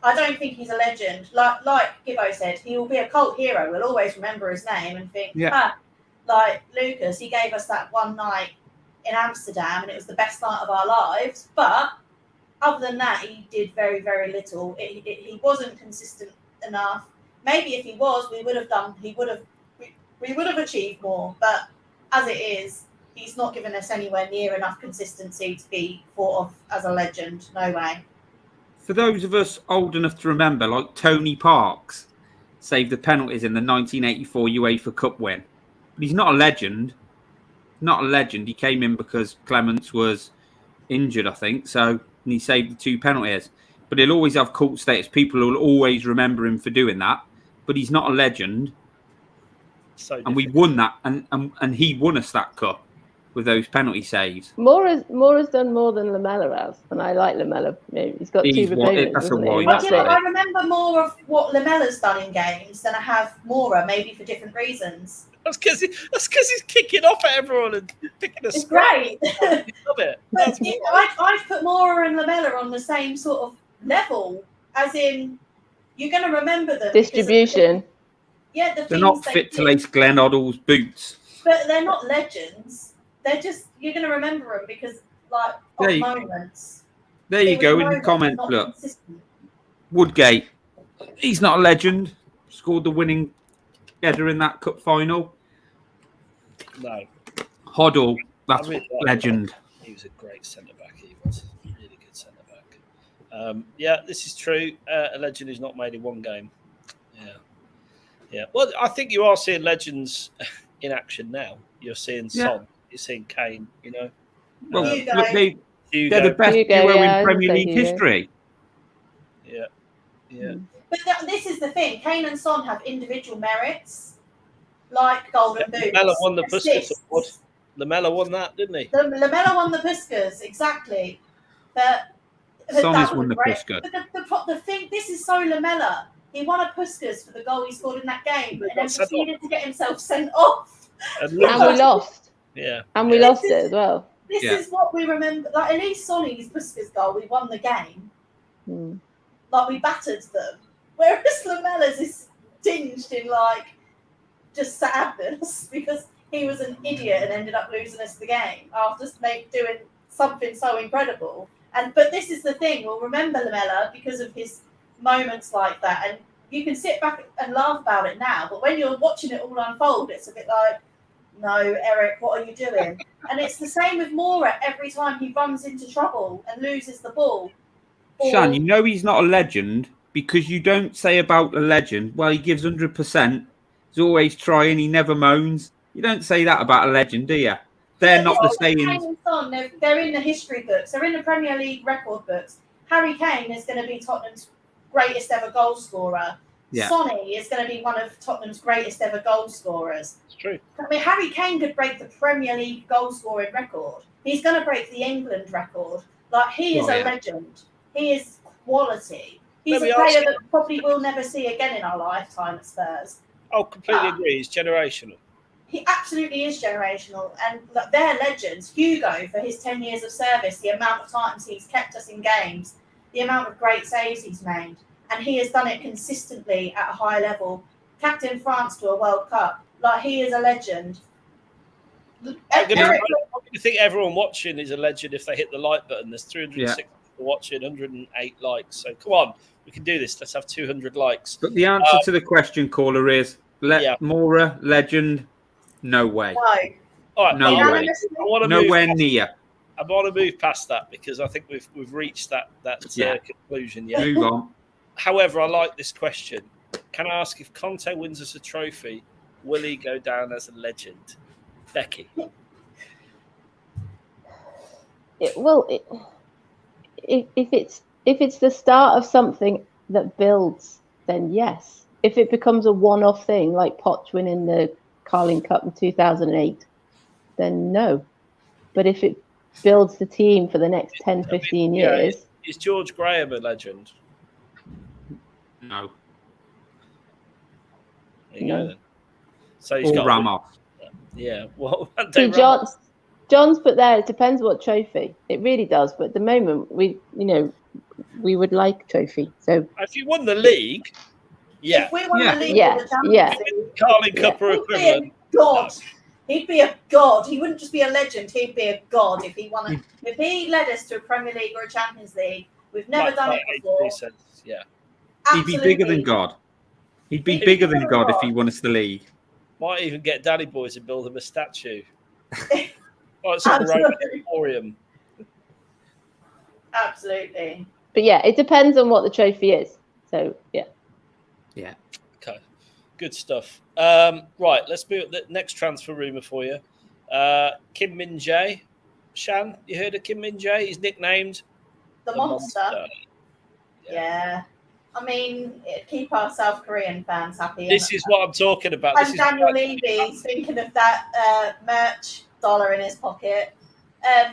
I don't think he's a legend. Like Gibbo said, he will be a cult hero. We'll always remember his name and think, like Lucas, he gave us that one night in Amsterdam and it was the best night of our lives. But other than that, he did very, very little. He wasn't consistent enough. Maybe if he was, we would have achieved more. But as it is, he's not given us anywhere near enough consistency to be thought of as a legend. No way. For those of us old enough to remember, like Tony Parks saved the penalties in the 1984 UEFA Cup win. But he's not a legend. Not a legend. He came in because Clements was injured, I think. And he saved the 2 penalties. But he'll always have cult status. People will always remember him for doing that. But he's not a legend. And we won that. And he won us that cup with those penalty saves. Moura's done more than Lamela has. And I like Lamela. He's got 2 repayments. I remember more of what Lamela's done in games than I have Moura, maybe for different reasons. That's because he's kicking off at everyone and picking a It's great. I love it. But I've put Moura and Lamela on the same sort of level, as in you're going to remember them. Distribution. They're not fit to lace Glenn Oddle's boots. But they're not legends. They're just, you're going to remember them because, of moments. There you go in the comment. Look, Woodgate, he's not a legend. Scored the winning header in that cup final. No. Hoddle, that's I really legend. He was a great centre back. He was a really good centre back. Yeah, this is true. A legend is not made in one game. Yeah. Well, I think you are seeing legends in action now. You're seeing Son. You're seeing Kane. Well, Hugo. look, they're Hugo. the best Hugo, duo yeah, I in would Premier say League Hugo. history. Yeah. But this is the thing. Kane and Son have individual merits, like Golden Boots. Lamella won the Puskas assists. award. Lamella won that, didn't he? Lamella won the Puskas, exactly. But Son that has was won the great. Puska. But the thing, this is so Lamella. He won a Puskas for the goal he scored in that game, and then proceeded to get himself sent off. And And we lost. Yeah. And we lost it as well. This is what we remember. Like, at least Sonny's Puskas goal, we won the game. Like, we battered them. Whereas Lamella's is tinged in, like, just sadness because he was an idiot and ended up losing us the game after doing something so incredible. But this is the thing. We'll remember Lamella because of his moments like that. And you can sit back and laugh about it now. But when you're watching it all unfold, it's a bit like, no, Eric, what are you doing? And it's the same with Moura every time he runs into trouble and loses the ball. Shan, you know he's not a legend because you don't say about a legend, well, he gives 100%. He's always trying. He never moans. You don't say that about a legend, do you? They're not the sayings. They're in the history books. They're in the Premier League record books. Harry Kane is going to be Tottenham's greatest ever goal scorer. Yeah. Sonny is going to be one of Tottenham's greatest ever goal scorers. It's true. I mean, Harry Kane could break the Premier League goal scoring record. He's going to break the England record. Like, he is a legend. He is quality. He's a player that probably we'll never see again in our lifetime at Spurs. Oh, completely agree. He's generational. He absolutely is generational. And they're legends. Hugo, for his 10 years of service, the amount of times he's kept us in games, the amount of great saves he's made. And he has done it consistently at a high level. Captain France to a World Cup. Like, he is a legend. I think everyone watching is a legend if they hit the like button. There's 306 people watching, 108 likes. So come on, we can do this. Let's have 200 likes. But the answer to the question, caller, is Moura, legend, no way. No. All right, no way. Nowhere near. I want to move past that because I think we've reached that conclusion. Yeah. Move on. However, I like this question. Can I ask, if Conte wins us a trophy, will he go down as a legend? Becky. If it's the start of something that builds, then yes. If it becomes a one-off thing, like Poch winning the Carling Cup in 2008, then no. But if it builds the team for the next 10, 15 years... Is George Graham a legend? No. There you go then. So he's got Ramos. Yeah. Well, see, John's put there, it depends what trophy. It really does. But at the moment, we would like trophy. So if you won the league, if we won the league, Carling Cup or equivalent. God. He'd be a god. He wouldn't just be a legend. He'd be a god if he won it. If he led us to a Premier League or a Champions League, we've never done it before. Yeah. Absolutely. He'd be bigger than God. He'd be bigger than God if he won us the league. Might even get Danny Boys and build him a statue. Like some Roman emporium. Absolutely. But yeah, it depends on what the trophy is. So yeah. Yeah. Okay. Good stuff. Right, let's move the next transfer rumour for you. Kim Min-jae. Shan, you heard of Kim Min-jae? He's nicknamed the Monster. Yeah. I mean, keep our South Korean fans happy. This is what I'm talking about. And Daniel Levy's thinking of that merch dollar in his pocket.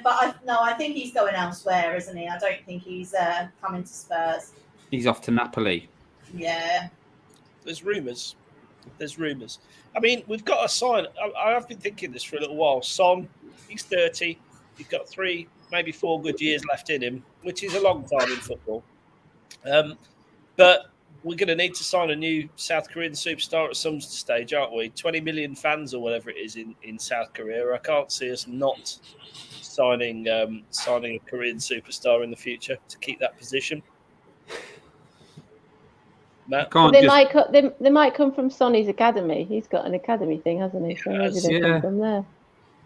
But I think he's going elsewhere, isn't he? I don't think he's coming to Spurs. He's off to Napoli. Yeah. There's rumours. I mean, we've got a sign. I have been thinking this for a little while. Son, he's 30. He's got 3, maybe 4 good years left in him, which is a long time in football. But we're going to need to sign a new South Korean superstar at some stage, aren't we? 20 million fans or whatever it is in South Korea. I can't see us not signing a Korean superstar in the future to keep that position. Matt? They might come from Sonny's academy. He's got an academy thing, hasn't he? So maybe they come from there.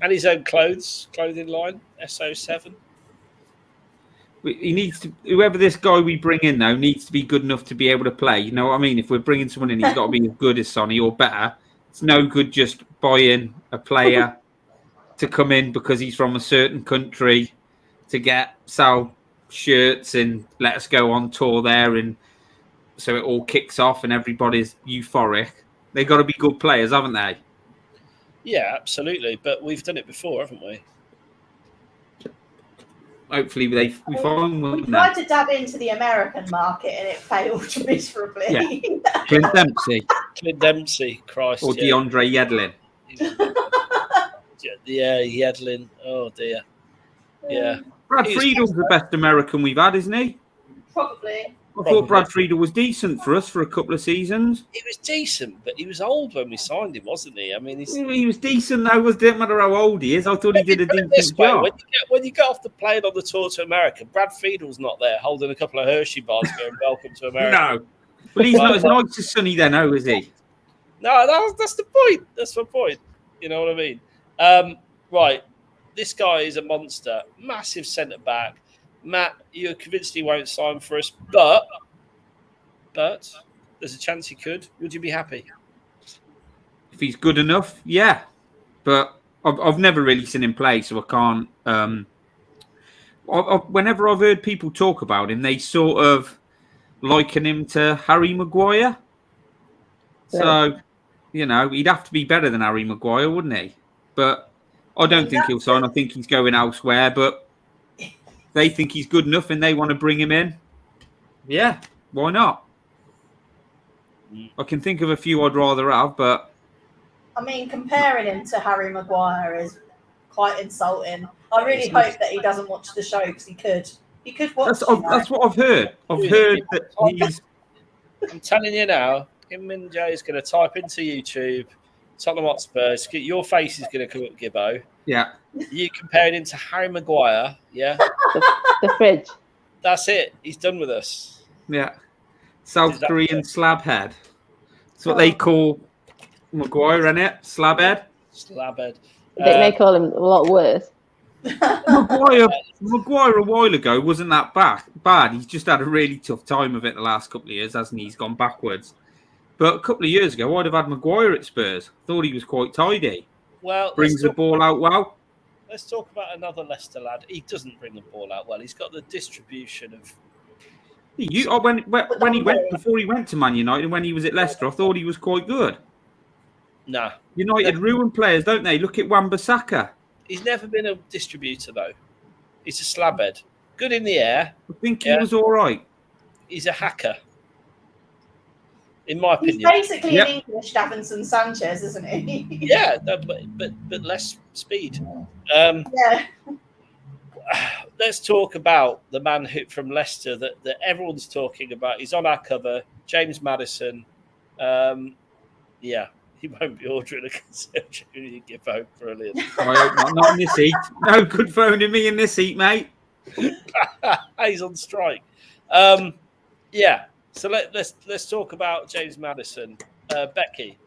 And his own clothing line, SO7. He needs to. Whoever this guy we bring in though needs to be good enough to be able to play. You know what I mean? If we're bringing someone in, he's got to be as good as Sonny or better. It's no good just buying a player to come in because he's from a certain country to sell shirts and let us go on tour there, and so it all kicks off and everybody's euphoric. They've got to be good players, haven't they? Yeah, absolutely. But we've done it before, haven't we? Hopefully we find one. We tried to dab into the American market and it failed miserably. Yeah. Clint Dempsey, Christ. or DeAndre Yedlin. Yeah, Yedlin. Oh dear. Yeah. Brad Friedel's the best American we've had, isn't he? Probably. I thought Brad Friedel was decent for us for a couple of seasons. He was decent, but he was old when we signed him, wasn't he? I mean, he was decent though. It didn't matter how old he is. I thought he did a decent job. When you get off the plane on the tour to America, Brad Friedel's not there holding a couple of Hershey bars going, "Welcome to America." No, but he's not as nice as Sonny then, is he? No, that's the point. That's my point. You know what I mean? Right. This guy is a monster. Massive centre back. Matt, you're convinced he won't sign for us, but there's a chance he could. Would you be happy? If he's good enough, yeah. But I've never really seen him play, so I can't. Whenever I've heard people talk about him, they sort of liken him to Harry Maguire. So, he'd have to be better than Harry Maguire, wouldn't he? But I don't think he'll sign. I think he's going elsewhere, but they think he's good enough and they want to bring him in. Yeah, why not? I can think of a few I'd rather have, but... I mean, comparing him to Harry Maguire is quite insulting. I really hope that he doesn't watch the show because he could. He could watch That's what I've heard. I've heard that he's... I'm telling you now, him and Jay is going to type into YouTube, Tottenham Hotspur. Your face is going to come up, Gibbo. Yeah. You comparing him to Harry Maguire, yeah? The fridge. That's it. He's done with us. Yeah. South Korean slab head. That's what they call Maguire, innit? Slab head. Slab head. I think they call him a lot worse. Maguire a while ago wasn't that bad. He's just had a really tough time of it the last couple of years, hasn't he? He's gone backwards. But a couple of years ago, I'd have had Maguire at Spurs. Thought he was quite tidy. Well, brings the ball out well. Let's talk about another Leicester lad. He doesn't bring the ball out well. He's got the distribution of. When he went before he went to Man United, when he was at Leicester, I thought he was quite good. Nah. United ruin players, don't they? Look at Wan-Bissaka. He's never been a distributor though. He's a slabhead. Good in the air. I think he was all right. He's a hacker. In my opinion, he's basically an English Davinson Sanchez, isn't he? Yeah, no, but less speed. Yeah. Let's talk about the man from Leicester that everyone's talking about. He's on our cover, James Maddison. Yeah, he won't be ordering a conservatory. You give out brilliant. I hope not in this seat. No good phoning me in this seat, mate. He's on strike. Yeah. So let's talk about James Maddison. Becky,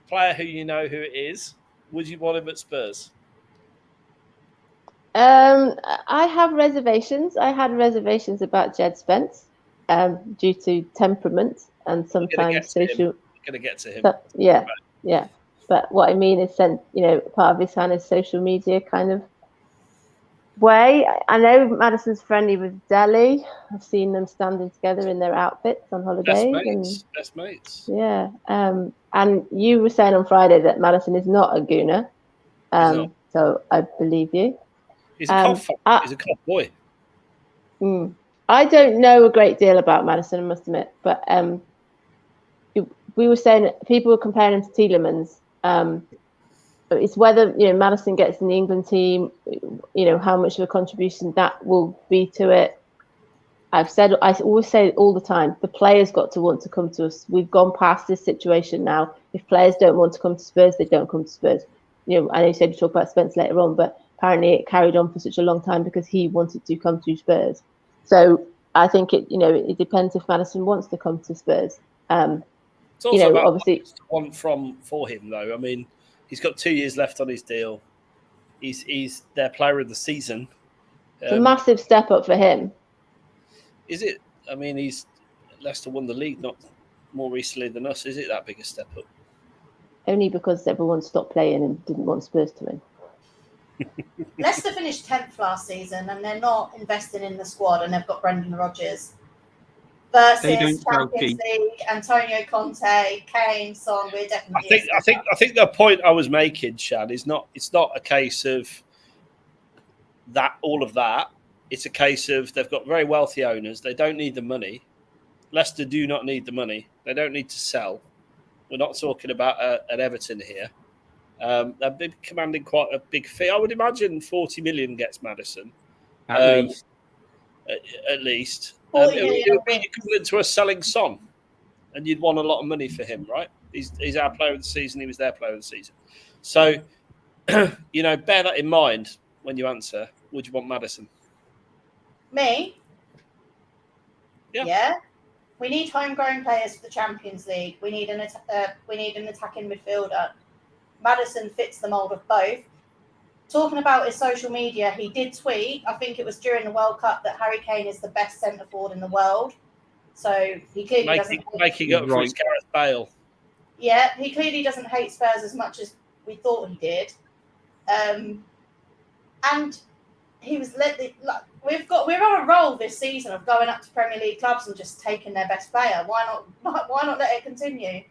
player who you know who it is. Would you want him at Spurs? I have reservations. I had reservations about Jed Spence due to temperament and sometimes social. Going to get to him. But, yeah. But what I mean is, part of his kind of social media kind of way. I know Madison's friendly with Delhi. I've seen them standing together in their outfits on holiday. Best mates. Yeah. And you were saying on Friday that Madison is not a gooner. So I believe you. He's a He's a cough boy. I don't know a great deal about Madison, I must admit, but we were saying people were comparing him to Tielemans. It's whether Madison gets in the England team, how much of a contribution that will be to it. I always say it all the time, the players got to want to come to us. We've gone past this situation now. If players don't want to come to Spurs, they don't come to Spurs. I know you said you talk about Spence later on, but apparently it carried on for such a long time because he wanted to come to Spurs. So I think it depends if Madison wants to come to Spurs. It's also obviously want for him though. I mean, he's got 2 years left on his deal. He's their player of the season. It's a massive step up for him. Is it? I mean, Leicester won the league not more recently than us. Is it that big a step up? Only because everyone stopped playing and didn't want Spurs to win. Leicester finished 10th last season, and they're not investing in the squad, and they've got Brendan Rodgers versus Champions League, Antonio Conte, Kane, Son. We're definitely. I think the point I was making, Shad, is not. It's not a case of that. All of that. It's a case of they've got very wealthy owners. They don't need the money. Leicester do not need the money. They don't need to sell. We're not talking about an Everton here. They've been commanding quite a big fee. I would imagine 40 million gets Madison. At least. 40 It million. would be equivalent to us selling Son. And you'd want a lot of money for him, right? He's our player of the season. He was their player of the season. So, bear that in mind when you answer. Would you want Madison? Me? Yeah. We need homegrown players for the Champions League. We need an attacking midfielder. Maddison fits the mould of both. Talking about his social media, he did tweet, I think it was during the World Cup, that Harry Kane is the best centre forward in the world. So he clearly making up for his Gareth Bale. Yeah, he clearly doesn't hate Spurs as much as we thought he did. And he was we're on a roll this season of going up to Premier League clubs and just taking their best player. Why not let it continue?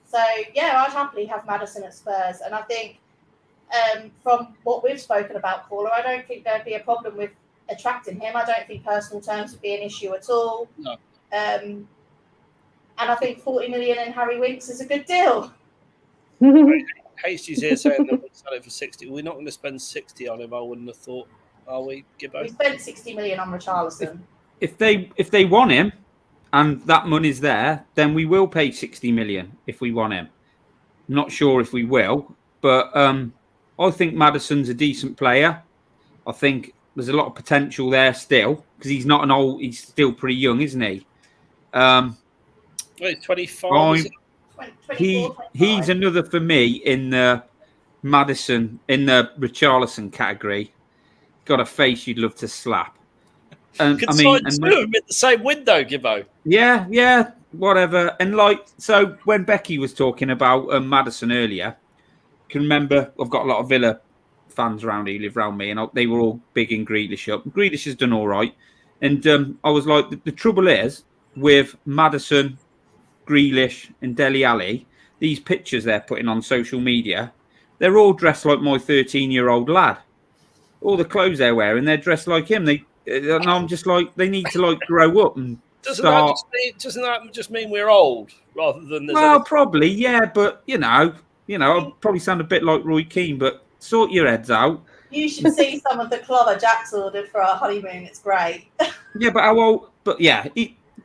So yeah, I'd happily have Maddison at Spurs, and I think from what we've spoken about, Paula, I don't think there'd be a problem with attracting him. I don't think personal terms would be an issue at all. No. And I think 40 million in Harry Winks is a good deal. Hasty's here saying that we'll sell it for 60. We're not going to spend 60 on him, I wouldn't have thought. Are we, Gibbo? We spent 60 million on Richarlison. If they want him and that money's there, then we will pay 60 million if we want him. I'm not sure if we will, but I think Maddison's a decent player. I think there's a lot of potential there still because he's not he's still pretty young, isn't he? He's 25. He's another for me in the Madison, in the Richarlison category. Got a face you'd love to slap. And Could sign two of them in the same window, Gibbo. Yeah, whatever. And so when Becky was talking about Madison earlier, I can remember I've got a lot of Villa fans around here who live around me, and they were all big in Grealish up. Grealish has done all right. And I was like, the trouble is with Madison, Grealish and Dele Alli, these pictures they're putting on social media, they're all dressed like my 13-year-old lad. All the clothes they're wearing, they're dressed like him. And I'm just like, they need to grow up and start. Doesn't that just mean we're old rather than? Probably, yeah. But I probably sound a bit like Roy Keane, but sort your heads out. You should see some of the clother Jack's ordered for our honeymoon. It's great. Yeah, but how old? But yeah,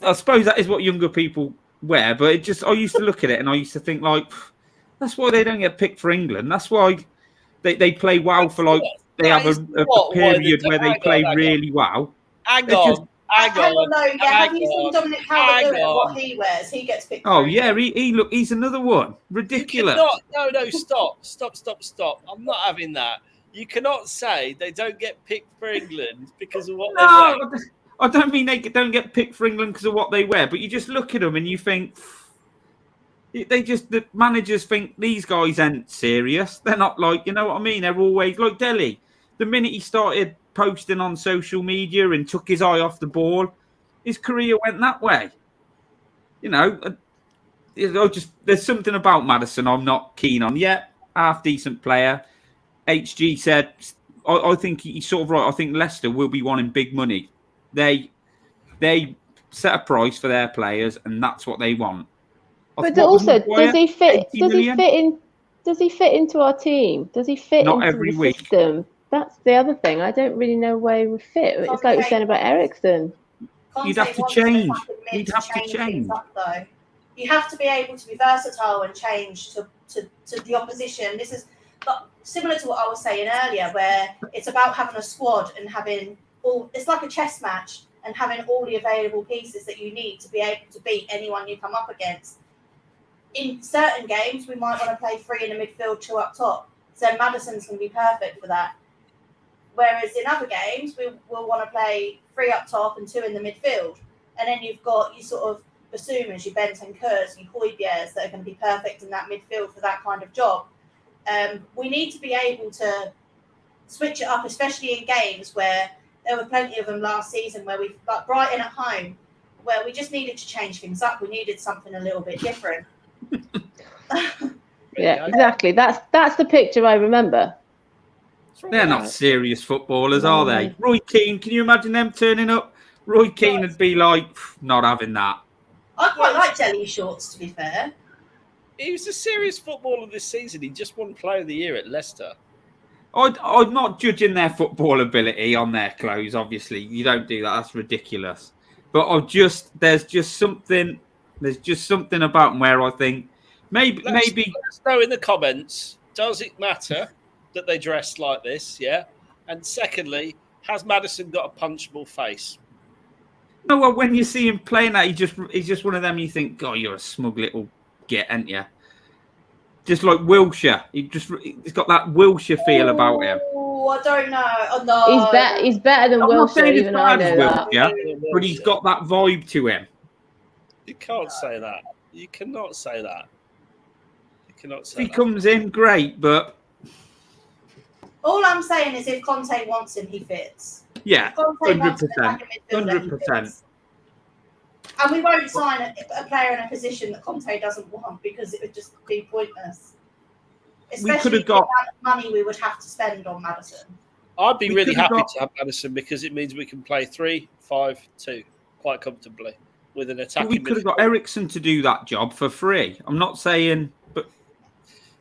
I suppose that is what younger people wear. But I used to look at it and I used to think that's why they don't get picked for England. That's why they play well for they have a period where they play really well. Hang on. Have you seen Dominic Calvert-Lewin, what he wears? He gets picked. Oh yeah, he's another one. Ridiculous. No, stop. I'm not having that. You cannot say they don't get picked for England because of what they wear. I don't mean they don't get picked for England because of what they wear, but you just look at them and you think the managers think these guys ain't serious. They're not you know what I mean? They're always like Dele. The minute he started posting on social media and took his eye off the ball, his career went that way. There's something about Madison I'm not keen on. Yeah, half decent player. HG said, I think he's sort of right. I think Leicester will be wanting big money. They set a price for their players, and that's what they want. But also, does he fit into our team? Does he fit into every the week. system? That's the other thing. I don't really know where he would fit. It's like you're saying about Ericsson. You'd have to change. You'd have to change. You have to be able to be versatile and change to the opposition. This is similar to what I was saying earlier, where it's about having a squad and having it's like a chess match and having all the available pieces that you need to be able to beat anyone you come up against. In certain games, we might want to play 3 in the midfield, 2 up top. So Madison's going to be perfect for that. Whereas in other games, we will want to play 3 up top and 2 in the midfield. And then you've got your sort of Basumas, your Bentancurs, your Højbjergs that are going to be perfect in that midfield for that kind of job. We need to be able to switch it up, especially in games where there were plenty of them last season where we've got Brighton at home, where we just needed to change things up. We needed something a little bit different. Yeah, exactly. That's the picture I remember. They're not serious footballers, are they? Roy Keane, can you imagine them turning up? Roy Keane would be like, not having that. I quite like jelly shorts, to be fair. He was a serious footballer this season. He just won Player of the Year at Leicester. I'm not judging their football ability on their clothes, obviously. You don't do that. That's ridiculous. But there's just something about them where I think maybe Let us know in the comments, does it matter that they dressed like this? Yeah. And secondly, has Madison got a punchable face? No, well, when you see him playing that, he's just one of them. You think, God, you're a smug little git, ain't you? Just like Wilshere, he's got that Wilshere feel about him. Oh, I don't know. Oh, no. He's better than Wilshere, even I know that. But he's got that vibe to him. You can't say that. You cannot say that. You cannot say If he that. comes in, great, but All I'm saying is if Conte wants him, he fits. yeah, If Conte wants him 100%, back in midfield, he 100%. fits. And we won't sign a player in a position that Conte doesn't want because it would just be pointless. Especially with the amount of money we would have to spend on Madison. I'd be really happy to have Madison because it means we can play 3-5-2 quite comfortably with an attacking. We could have got Ericsson to do that job for free. I'm not saying, but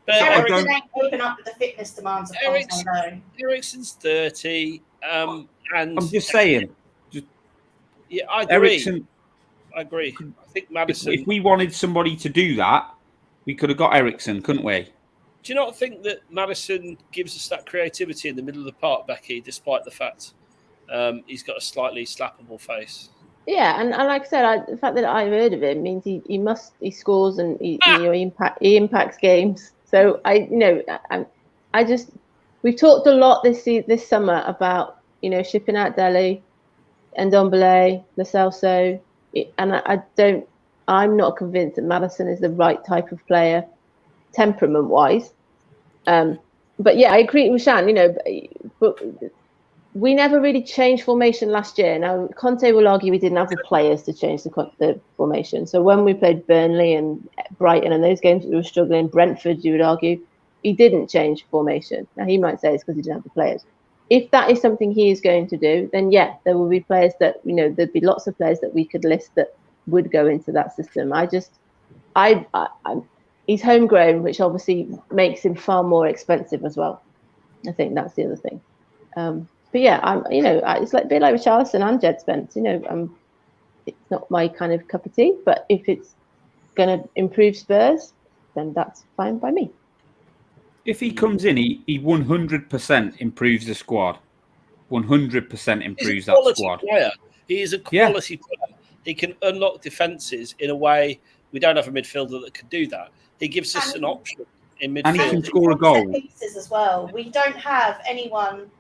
Ericsson ain't keeping up with the fitness demands of Conte. Ericsson's 30, and I'm just saying. Yeah, I agree. Ericsson, I agree. I think Madison. If we wanted somebody to do that, we could have got Ericsson, couldn't we? Do you not think that Madison gives us that creativity in the middle of the park, Becky, despite the fact he's got a slightly slappable face? Yeah, and like I said, the fact that I've heard of him means he scores and he impacts games. So we've talked a lot this summer about shipping out Dele, Ndombele, Lo Celso, and I'm not convinced that Madison is the right type of player, temperament-wise. But yeah, I agree with Shan. But we never really changed formation last year. Now Conte will argue we didn't have the players to change the formation. So when we played Burnley and Brighton and those games we were struggling, Brentford, you would argue, he didn't change formation. Now he might say it's because he didn't have the players. If that is something he is going to do, then yeah, there will be players that there'd be lots of players that we could list that would go into that system. He's homegrown, which obviously makes him far more expensive as well. I think that's the other thing. But yeah, it's like a bit like Richarlison and Jed Spence. It's not my kind of cup of tea, but if it's going to improve Spurs, then that's fine by me. If he comes in, he 100% improves the squad. 100% improves that squad. Player. He is a quality player. He can unlock defences in a way we don't have a midfielder that could do that. He gives us an option in midfield. And he can score a goal. Pieces as well. We don't have anyone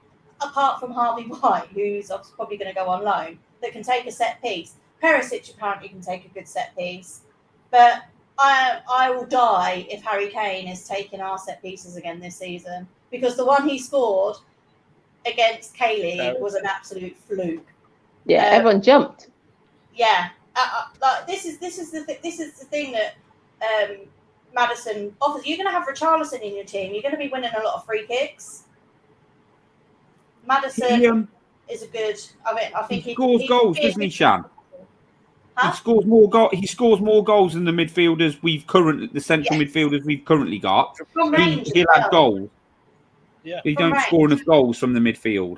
apart from Harvey White, who's probably going to go on loan, that can take a set piece. Perisic apparently can take a good set piece, but I will die if Harry Kane is taking our set pieces again this season, because the one he scored against K-League was an absolute fluke. Yeah, everyone jumped. Yeah, this is the thing that Madison offers. You're going to have Richarlison in your team. You're going to be winning a lot of free kicks. Madison is a good. I think he scores goals, doesn't he, Shan? Huh? He scores more goals than the midfielders the central midfielders we've currently got. He'll have goals. Yeah, he don't score enough goals from the midfield.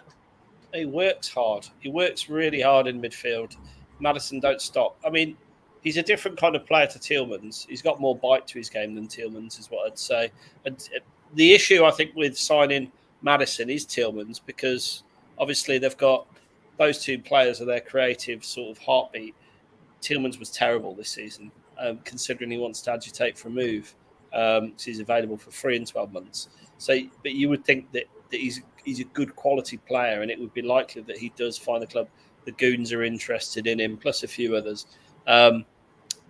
He works hard. He works really hard in midfield. Madison don't stop. I mean, he's a different kind of player to Tielemans. He's got more bite to his game than Tielemans, is what I'd say. And the issue, I think, with signing Madison is Tielemans, because obviously they've got those two players are their creative sort of heartbeat. Tielemans was terrible this season, considering he wants to agitate for a move. So he's available for free in 12 months. So, but you would think that he's a good quality player, and it would be likely that he does find the club. The Goons are interested in him, plus a few others.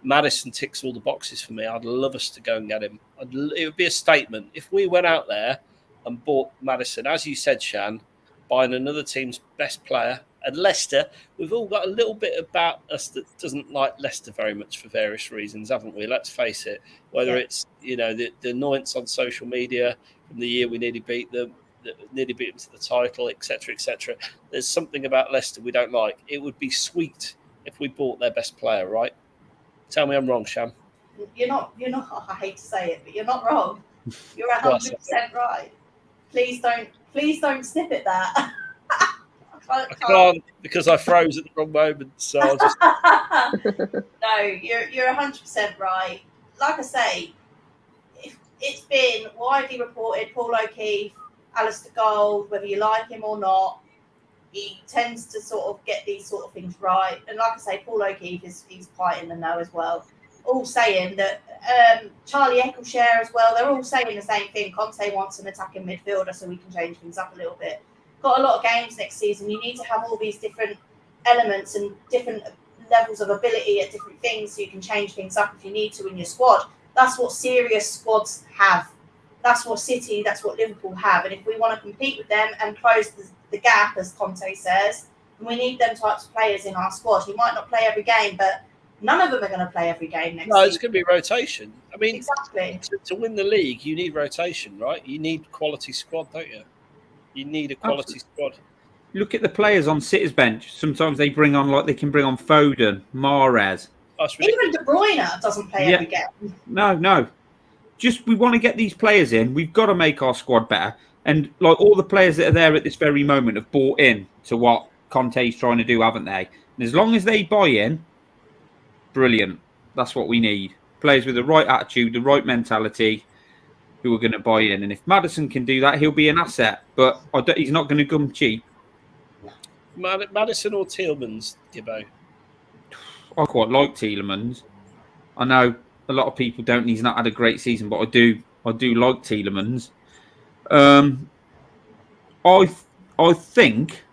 Maddison ticks all the boxes for me. I'd love us to go and get him. It would be a statement if we went out there and bought Maddison, as you said, Shan, buying another team's best player. And Leicester, we've all got a little bit about us that doesn't like Leicester very much for various reasons, haven't we? Let's face it. Whether it's the annoyance on social media from the year we nearly beat them, nearly beat them to the title, etc., etc. There's something about Leicester we don't like. It would be sweet if we bought their best player, right? Tell me I'm wrong, Sham. You're not. I hate to say it, but you're not wrong. You're 100% right. Please don't snip at that. I can't because I froze at the wrong moment. So I'll just... No, you're 100% right. Like I say, it's been widely reported. Paul O'Keefe, Alistair Gold, whether you like him or not, he tends to sort of get these sort of things right. And like I say, Paul O'Keefe he's quite in the know as well. All saying that Charlie Eccleshare as well, they're all saying the same thing. Conte wants an attacking midfielder so we can change things up a little bit. Got a lot of games next season. You need to have all these different elements and different levels of ability at different things so you can change things up if you need to in your squad. That's what serious squads have. That's what City, that's what Liverpool have. And if we want to compete with them and close the gap, as Conte says, we need them types of players in our squad. He might not play every game, but none of them are going to play every game next season. It's going to be rotation. I mean, exactly. To win the league, you need rotation, right? You need quality squad, don't you? You need a quality squad. Look at the players on City's bench. Sometimes they can bring on Foden, Mahrez. Even De Bruyne doesn't play every game. No. Just we want to get these players in. We've got to make our squad better. And like all the players that are there at this very moment have bought in to what Conte's trying to do, haven't they? And as long as they buy in, brilliant. That's what we need. Players with the right attitude, the right mentality, who are going to buy in. And if Madison can do that, he'll be an asset. But he's not going to come cheap. Madison or Tielemans, Gibbo? I quite like Tielemans. I know a lot of people don't. He's not had a great season, but I do like Tielemans. I think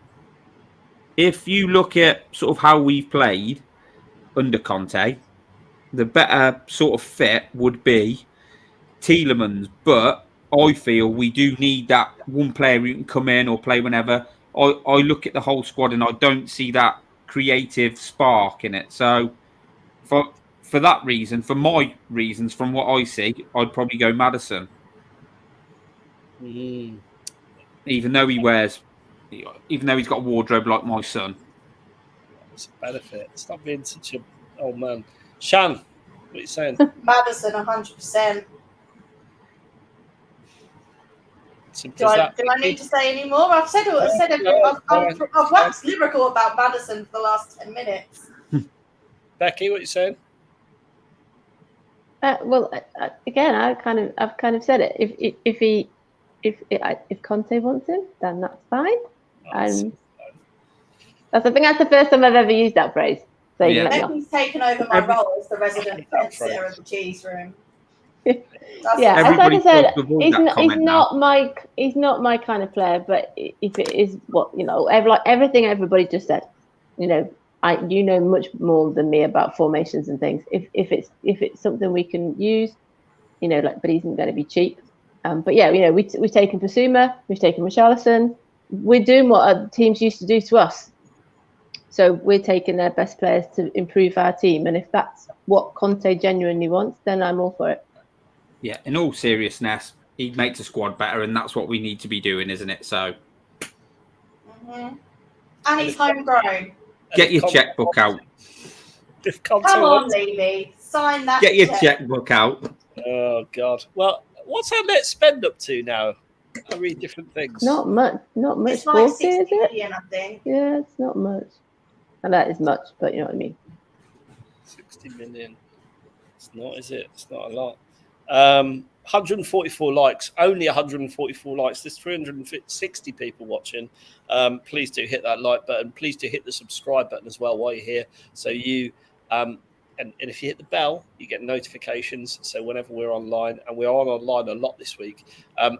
if you look at sort of how we've played under Conte, the better sort of fit would be Tielemans. But I feel we do need that one player who can come in or play whenever. I look at the whole squad and I don't see that creative spark in it. So for that reason, for my reasons, from what I see, I'd probably go Madison. Even though he's got a wardrobe like my son. It's a benefit. Stop being such a old man. Shan, what are you saying? Madison, 100%. Do I need to say any more? I've said it. I've waxed lyrical about Madison for the last 10 minutes. Becky, what are you saying? Well, again, I've kind of said it. If Conte wants him, then that's fine. I think that's the first time I've ever used that phrase. So Becky's taken over my role as the resident fence sitter of the cheese room. As I said, he's not my kind of player. But if it is what like everything everybody just said, you know much more than me about formations and things. If it's something we can use, but he isn't going to be cheap. But we've taken Basuma, we've taken Richarlison. We're doing what our teams used to do to us. So we're taking their best players to improve our team. And if that's what Conte genuinely wants, then I'm all for it. Yeah, in all seriousness, he makes the squad better, and that's what we need to be doing, isn't it? So, and he's homegrown. Get your checkbook out. Come on, Levy, sign that. Get your checkbook out. Oh God. Well, what's our net spend up to now? I read different things. Not much. It's like 60 million, I think. Yeah, it's not much. And that is much, but you know what I mean. 60 million. It's not, is it? It's not a lot. 144 likes. Only 144 likes. There's 360 people watching. Please do hit that like button. Please do hit the subscribe button as well while you're here. So you And if you hit the bell, you get notifications. So whenever we're online, and we are online a lot this week,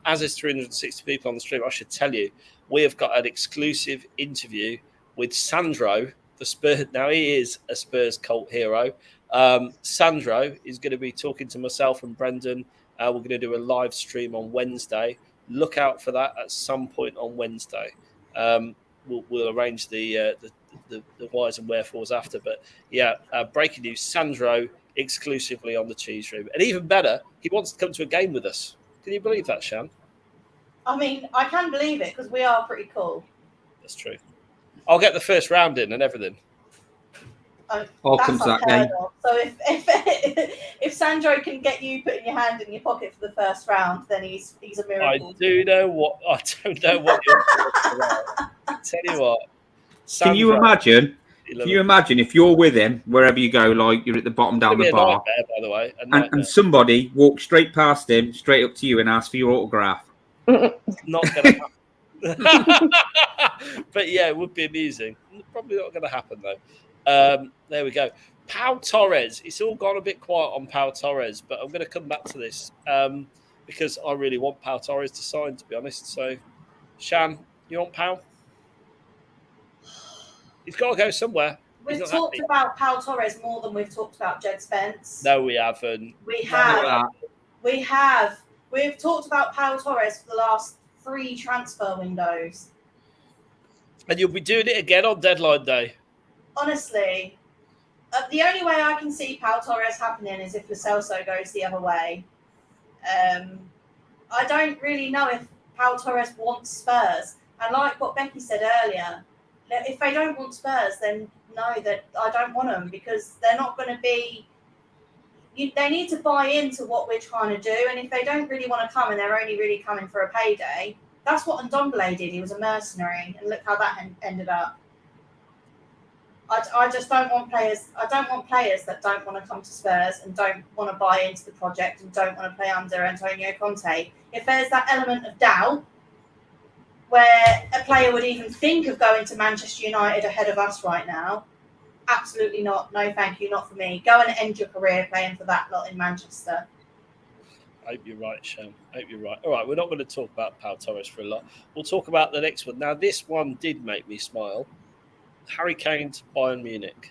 as is 360 people on the stream, I should tell you, we have got an exclusive interview with Sandro, the Spurs. Now, he is a Spurs cult hero. Sandro is going to be talking to myself and Brendan. We're going to do a live stream on Wednesday. Look out for that at some point on Wednesday. We'll arrange the whys and wherefores after. But yeah, breaking news: Sandro exclusively on the Cheese Room, and even better, he wants to come to a game with us. Can you believe that, Shan? I mean, I can believe it because we are pretty cool. That's true. I'll get the first round in and everything. I'll come to that game. So if Sandro can get you putting your hand in your pocket for the first round, then he's a miracle. I don't know what you're talking about. I tell you what. Sandro, Can you imagine if you're with him wherever you go, like you're at the bottom down the bar, by the way, and somebody walks straight past him, straight up to you, and asks for your autograph? It's not going to happen. But yeah, it would be amusing. Probably not going to happen though. There we go. Pau Torres. It's all gone a bit quiet on Pau Torres, but I'm going to come back to this because I really want Pau Torres to sign, to be honest. So, Shan, you want Pau? He's got to go somewhere. We've talked about Pau Torres more than we've talked about Jed Spence. No, we haven't. We have. We've talked about Pau Torres for the last 3 transfer windows. And you'll be doing it again on deadline day. Honestly, the only way I can see Pau Torres happening is if Lo Celso goes the other way. I don't really know if Pau Torres wants Spurs. And like what Becky said earlier, if they don't want Spurs, then no, that I don't want them because they're not going to be. They need to buy into what we're trying to do, and if they don't really want to come and they're only really coming for a payday, that's what Ndombele did. He was a mercenary, and look how that ended up. I just don't want players. I don't want players that don't want to come to Spurs and don't want to buy into the project and don't want to play under Antonio Conte. If there's that element of doubt, where a player would even think of going to Manchester United ahead of us right now, absolutely not. No, thank you, not for me. Go and end your career playing for that lot in Manchester. I hope you're right, Sean. I hope you're right. All right, we're not going to talk about Pau Torres for a lot. We'll talk about the next one. Now, this one did make me smile. Harry Kane to Bayern Munich.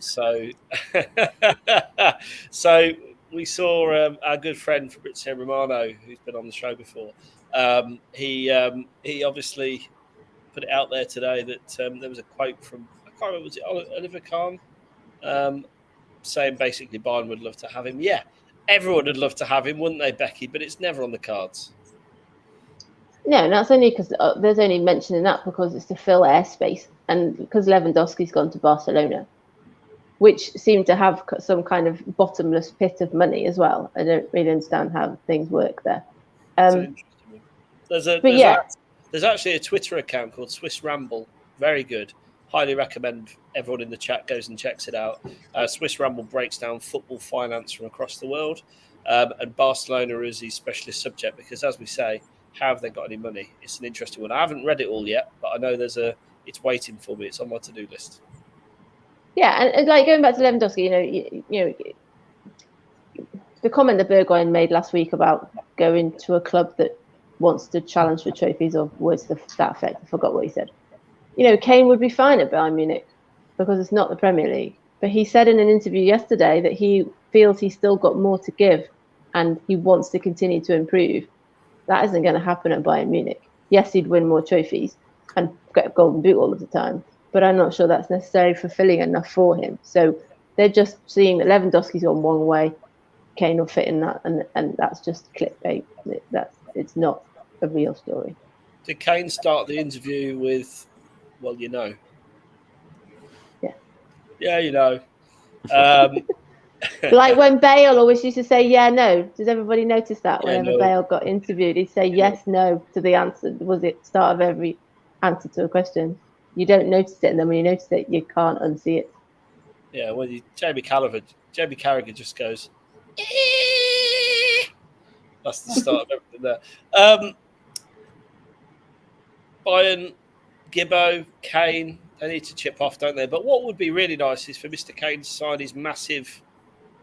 So we saw our good friend Fabrizio Romano, who's been on the show before. He obviously put it out there today that there was a quote from, I can't remember, was it Oliver Kahn, saying basically Bayern would love to have him. Yeah, everyone would love to have him, wouldn't they, Becky? But it's never on the cards. No, and that's only because there's only mentioning that because it's to fill airspace and because Lewandowski's gone to Barcelona, which seem to have some kind of bottomless pit of money as well. I don't really understand how things work there. There's actually a Twitter account called Swiss Ramble. Very good. Highly recommend everyone in the chat goes and checks it out. Swiss Ramble breaks down football finance from across the world. And Barcelona is his specialist subject because, as we say, how have they got any money? It's an interesting one. I haven't read it all yet, but I know it's waiting for me. It's on my to-do list. Yeah, and like going back to Lewandowski, you know, the comment that Bergwijn made last week about going to a club that wants to challenge for trophies or words to that effect. I forgot what he said. You know, Kane would be fine at Bayern Munich because it's not the Premier League. But he said in an interview yesterday that he feels he's still got more to give and he wants to continue to improve. That isn't going to happen at Bayern Munich. Yes, he'd win more trophies and get a golden boot all of the time, but I'm not sure that's necessarily fulfilling enough for him. So they're just seeing that Lewandowski's on one way, Kane will fit in that, and that's just clickbait. It's not a real story. Did Kane start the interview with, well, you know? Yeah. Yeah, you know. Like when Bale always used to say, yeah, no. Does everybody notice that? Whenever Bale got interviewed, he'd say yes, no to the answer. Was it start of every answer to a question? You don't notice it, and then when you notice it, you can't unsee it. Yeah, well, Jamie Carragher just goes, that's the start of everything there. Bayern, Gibbo, Kane, They need to chip off, don't they? But what would be really nice is for Mr. Kane to sign his massive.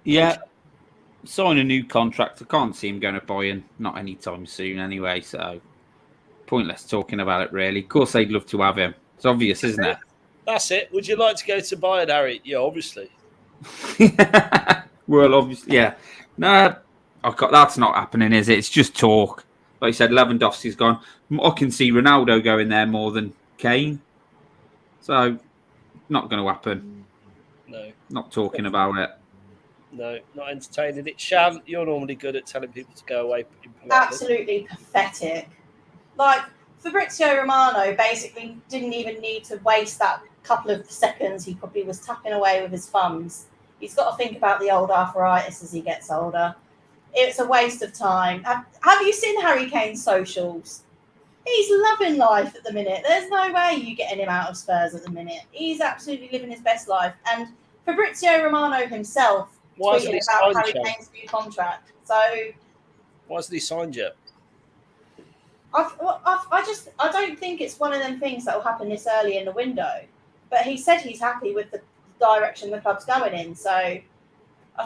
Yeah, sign a new contract. I can't see him going to Bayern, not anytime soon anyway. So pointless talking about it, really. Of course, they'd love to have him. It's obvious, isn't it? That's it. Would you like to go to Bayern, Harry? Yeah, obviously. Well, obviously, yeah. No, that's not happening, is it? It's just talk. Like you said, Lewandowski's gone. I can see Ronaldo going there more than Kane. So, not going to happen. No. Not talking about it. No, not entertaining it. Shan, you're normally good at telling people to go away. Absolutely pathetic. Like, Fabrizio Romano basically didn't even need to waste that couple of seconds he probably was tapping away with his thumbs. He's got to think about the old arthritis as he gets older. It's a waste of time. Have you seen Harry Kane's socials? He's loving life at the minute. There's no way you're getting him out of Spurs at the minute. He's absolutely living his best life. And Fabrizio Romano himself tweeted about Harry Kane's new contract. So why hasn't he signed yet? I don't think it's one of them things that will happen this early in the window. But he said he's happy with the direction the club's going in. So I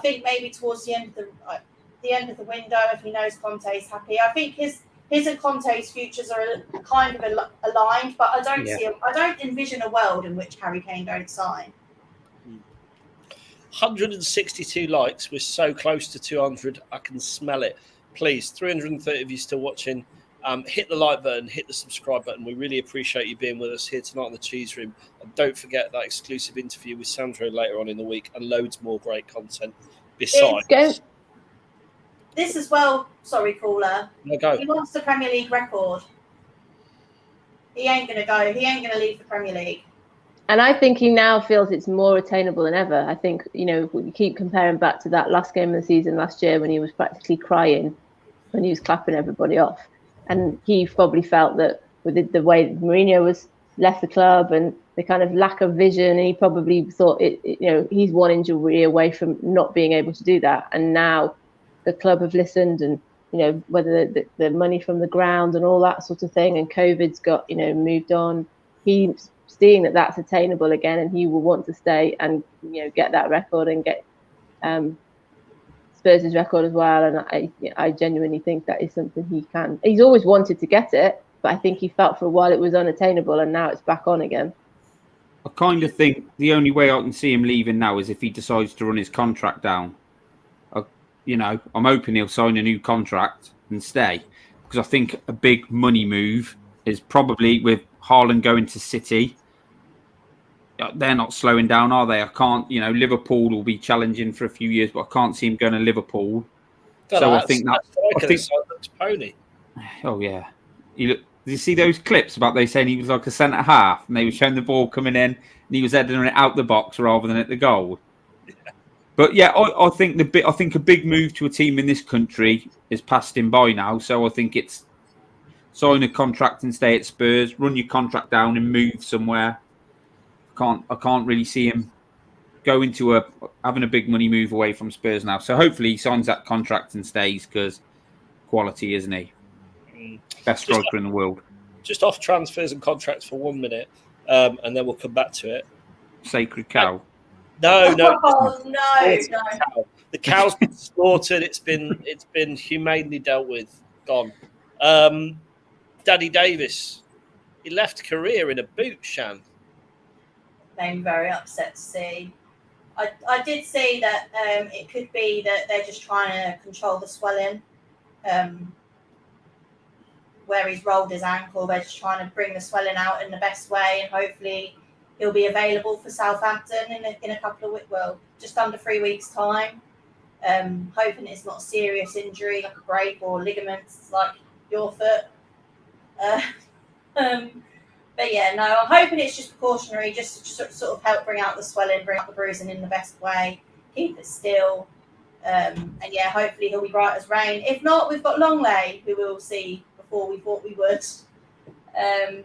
think maybe towards the end of the window, if he knows Conte's happy, I think his and Conte's futures are kind of aligned. But I don't envision a world in which Harry Kane don't sign. 162 likes. We're so close to 200. I can smell it. Please, 330 of you still watching. Hit the like button, hit the subscribe button. We really appreciate you being with us here tonight in the Cheese Room. And don't forget that exclusive interview with Sandro later on in the week and loads more great content besides. This as well, sorry, caller. No, go. He wants the Premier League record. He ain't going to go. He ain't going to leave the Premier League. And I think he now feels it's more attainable than ever. I think, we keep comparing back to that last game of the season last year when he was practically crying, when he was clapping everybody off. And he probably felt that with the way that Mourinho was left the club and the kind of lack of vision, and he probably thought he's one injury away from not being able to do that. And now the club have listened, and whether the money from the ground and all that sort of thing, and COVID's got moved on. He's seeing that that's attainable again, and he will want to stay and get that record and get Spurs' record as well, and I genuinely think that is something he can. He's always wanted to get it, but I think he felt for a while it was unattainable, and now it's back on again. I kind of think the only way I can see him leaving now is if he decides to run his contract down. I'm hoping he'll sign a new contract and stay, because I think a big money move is probably with Haaland going to City. They're not slowing down, are they? I can't, Liverpool will be challenging for a few years, but I can't see him going to Liverpool. I think pony. Oh yeah, did you see those clips about they saying he was like a centre half, and they were showing the ball coming in, and he was heading it out the box rather than at the goal. Yeah. But yeah, I think a big move to a team in this country is passed him by now. So I think it's sign a contract and stay at Spurs, run your contract down and move somewhere. I can't really see him going to having a big money move away from Spurs now. So hopefully he signs that contract and stays, because quality, isn't he? Best striker in the world. Just off transfers and contracts for 1 minute, and then we'll come back to it. Sacred cow. No. Oh, no. The cow's been slaughtered. It's been humanely dealt with. Gone. Daddy Davis. He left career in a boot, Shan. I'm very upset to see. I did see that it could be that they're just trying to control the swelling. Where he's rolled his ankle, they're just trying to bring the swelling out in the best way, and hopefully he'll be available for Southampton in a couple of weeks. Well, just under 3 weeks' time. Hoping it's not a serious injury like a break or ligaments like your foot. But yeah, no, I'm hoping it's just precautionary, just to sort of help bring out the swelling, bring out the bruising in the best way, keep it still. And yeah, hopefully he'll be bright as rain. If not, we've got Longley, who we'll see before we thought we would. I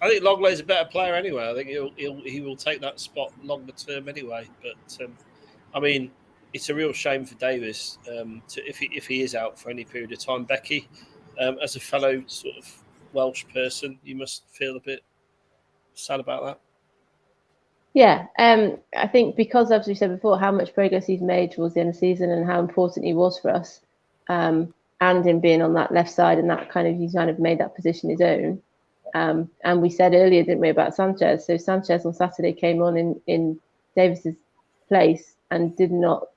think Longley's a better player anyway. I think he will take that spot longer term anyway. But I mean, it's a real shame for Davis if he is out for any period of time. Becky, as a fellow sort of Welsh person, you must feel a bit sad about that. Yeah, I think because, as we said before, how much progress he's made towards the end of the season and how important he was for us, and him being on that left side and that he's kind of made that position his own. And we said earlier, didn't we, about Sanchez? So Sanchez on Saturday came on in Davis's place and did not,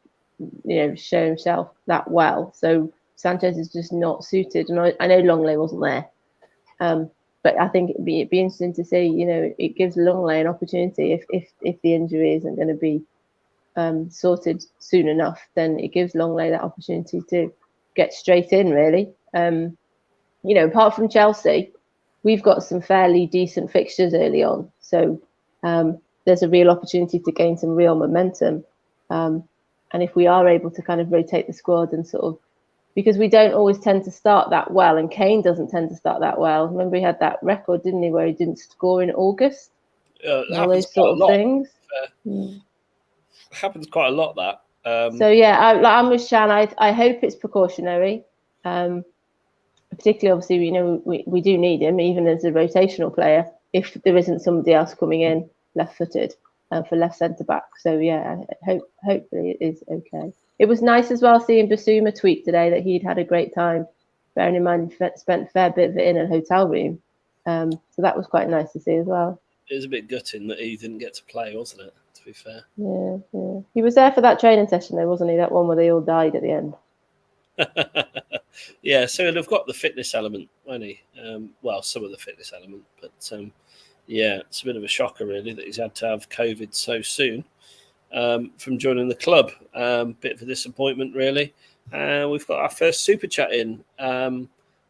show himself that well. So Sanchez is just not suited. And I know Longley wasn't there. But I think it'd be interesting to see, it gives Longley an opportunity if the injury isn't going to be sorted soon enough, then it gives Longley that opportunity to get straight in, really. Apart from Chelsea, we've got some fairly decent fixtures early on. So there's a real opportunity to gain some real momentum. And if we are able to kind of rotate the squad and sort of, because we don't always tend to start that well, and Kane doesn't tend to start that well. Remember, he had that record, didn't he, where he didn't score in August? All those sort of things. Happens quite a lot, that. So, yeah, I'm with Shan. I hope it's precautionary. Particularly, obviously, we do need him, even as a rotational player, if there isn't somebody else coming in left-footed for left centre-back. So, yeah, hopefully it is okay. It was nice as well seeing Basuma tweet today that he'd had a great time, bearing in mind he spent a fair bit of it in a hotel room. So that was quite nice to see as well. It was a bit gutting that he didn't get to play, wasn't it, to be fair? Yeah. He was there for that training session, though, wasn't he? That one where they all died at the end. Yeah, so they've got the fitness element, won't he? Well, some of the fitness element. But, yeah, it's a bit of a shocker, really, that he's had to have COVID so soon. From joining the club. Bit of a disappointment, really. We've got our first super chat in.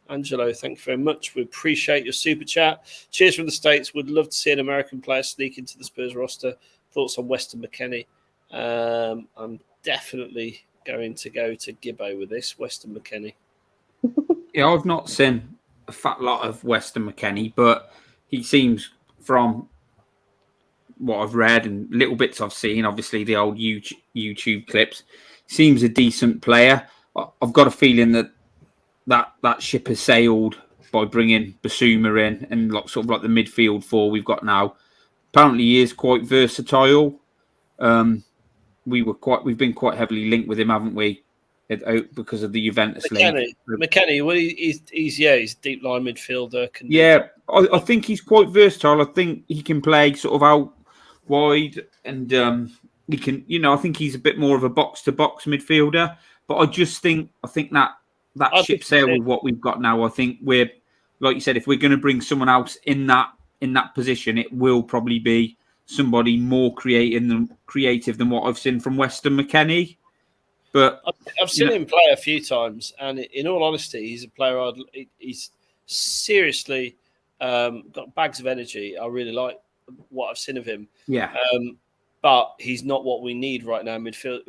Angelo, thank you very much. We appreciate your super chat. Cheers from the States. Would love to see an American player sneak into the Spurs roster. Thoughts on Weston McKennie? I'm definitely going to go to Gibbo with this, Weston McKennie. Yeah, I've not seen a fat lot of Weston McKennie, but he seems, from what I've read and little bits I've seen, obviously the old YouTube clips, seems a decent player. I've got a feeling that ship has sailed by bringing Basuma in and sort of like the midfield four we've got now. Apparently he is quite versatile. We've been quite heavily linked with him, haven't we? Because of the Juventus league. McKennie, well, he's a deep line midfielder. I think he's quite versatile. I think he can play sort of out wide, and he can, I think he's a bit more of a box to box midfielder. But I think that ship sailed with what we've got now. I think we're, like you said, if we're going to bring someone else in that position, it will probably be somebody more creative than what I've seen from Weston McKennie. But I've seen him play a few times, and in all honesty, he's a player. He's seriously got bags of energy. I really like what I've seen of him. Yeah. But he's not what we need right now. Midfield.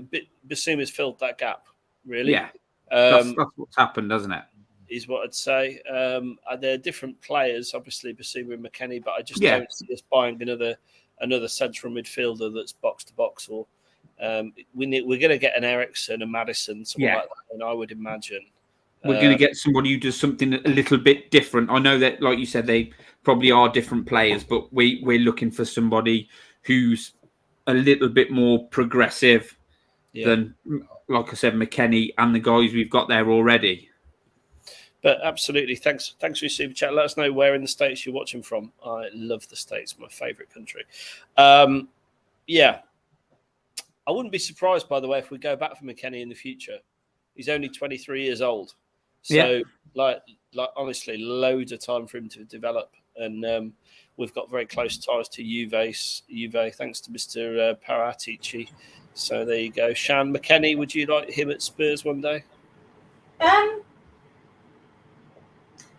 Basuma's filled that gap, really. Yeah. That's what's happened, doesn't it? Is what I'd say. They're different players, obviously, Basuma and McKennie, but I just don't see us buying another central midfielder that's box to box, or we're going to get an Ericsson, a Madison, something like that, and I would imagine. We're going to get somebody who does something a little bit different. I know that, like you said, they probably are different players, but we're looking for somebody who's a little bit more progressive than, like I said, McKennie and the guys we've got there already. But absolutely, thanks for your super chat. Let us know where in the States you're watching from. I love the States, my favourite country. I wouldn't be surprised, by the way, if we go back for McKennie in the future. He's only 23 years old. So, like honestly, loads of time for him to develop. And we've got very close ties to Juve, thanks to Mr. Paratici. So there you go. Shan McKennie, would you like him at Spurs one day?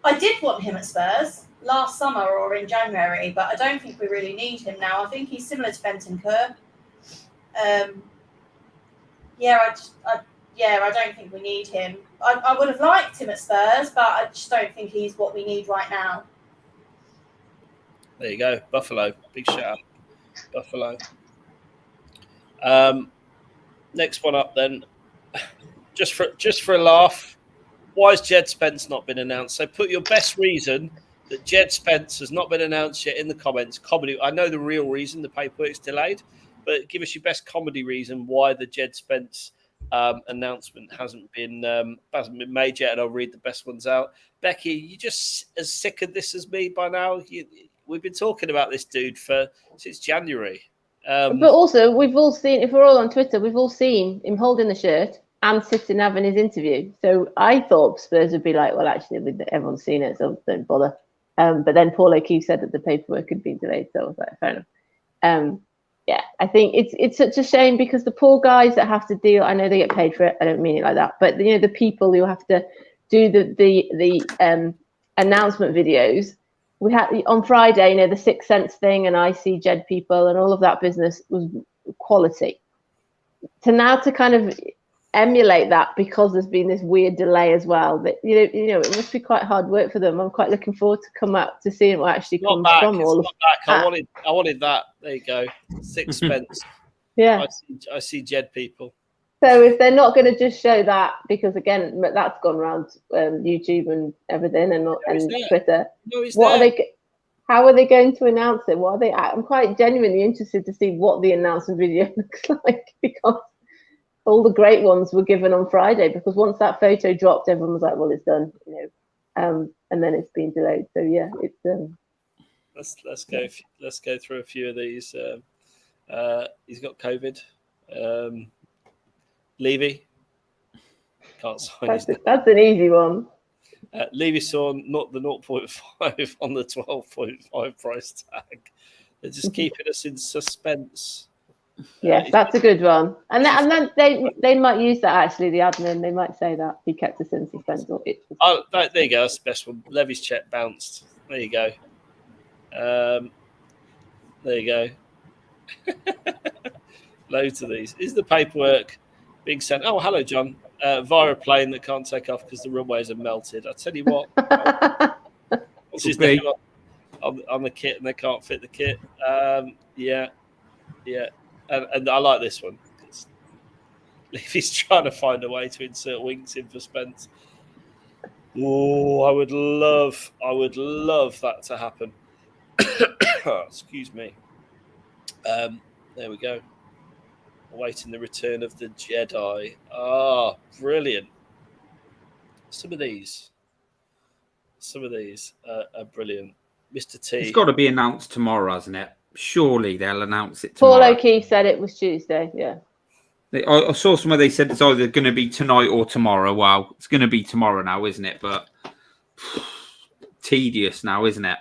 I did want him at Spurs last summer or in January, but I don't think we really need him now. I think he's similar to Bentancur. I don't think we need him. I would have liked him at Spurs, but I just don't think he's what we need right now. There you go. Buffalo. Big shout out. Buffalo. Next one up then. Just for a laugh. Why has Jed Spence not been announced? So put your best reason that Jed Spence has not been announced yet in the comments. Comedy. I know the real reason the paperwork's delayed, but give us your best comedy reason why the Jed Spence announcement hasn't been made yet, and I'll read the best ones out. Becky, you just as sick of this as me by now. We've been talking about this dude since January. But also, we've all seen, if we're all on Twitter, we've all seen him holding the shirt and sitting having his interview. So I thought Spurs would be like, well, actually, everyone's seen it, so don't bother. But then Paul O'Keefe said that the paperwork had been delayed, so I was like, fair enough. Yeah, I think it's such a shame because the poor guys that have to deal, I know they get paid for it, I don't mean it like that, but the people who have to do the announcement videos. We had on Friday, the 6 Sense thing and I see Jed people and all of that business was quality. To kind of emulate that because there's been this weird delay as well. That it must be quite hard work for them. I'm quite looking forward to come up to seeing what actually comes from all of that. I wanted that. There you go. 6 Spence. Yeah. I see Jed people. So if they're not going to just show that, because again that's gone around YouTube and everything and Twitter. No, how are they going to announce it? What are they? I'm quite genuinely interested to see what the announcement video looks like because all the great ones were given on Friday. Because once that photo dropped, everyone was like, "Well, it's done," and then it's been delayed. So yeah, it's. Let's go through a few of these. He's got COVID. Levy can't sign. That's an easy one. Levy saw not the 0.5 on the 12.5 price tag. They're just keeping us in suspense. Yes, that's a good one. And then they might use that actually. The admin they might say that he kept us in suspense. There you go. That's the best one. Levy's check bounced. There you go. There you go. Loads of these. Is the paperwork being sent? Oh, hello, John. Via a plane that can't take off because the runways are melted. I tell you what. What's his name on the kit and they can't fit the kit? Yeah. And I like this one. Levy's trying to find a way to insert winks in for Spence. Oh, I would love that to happen. Excuse me. There we go. Awaiting the return of the Jedi. Ah, brilliant. Some of these are brilliant. Mr. T. It's got to be announced tomorrow, hasn't it? Surely they'll announce it tomorrow. Paul O'Keefe said it was Tuesday, yeah. I saw somewhere they said it's either going to be tonight or tomorrow. Wow, it's going to be tomorrow now, isn't it? But tedious now, isn't it?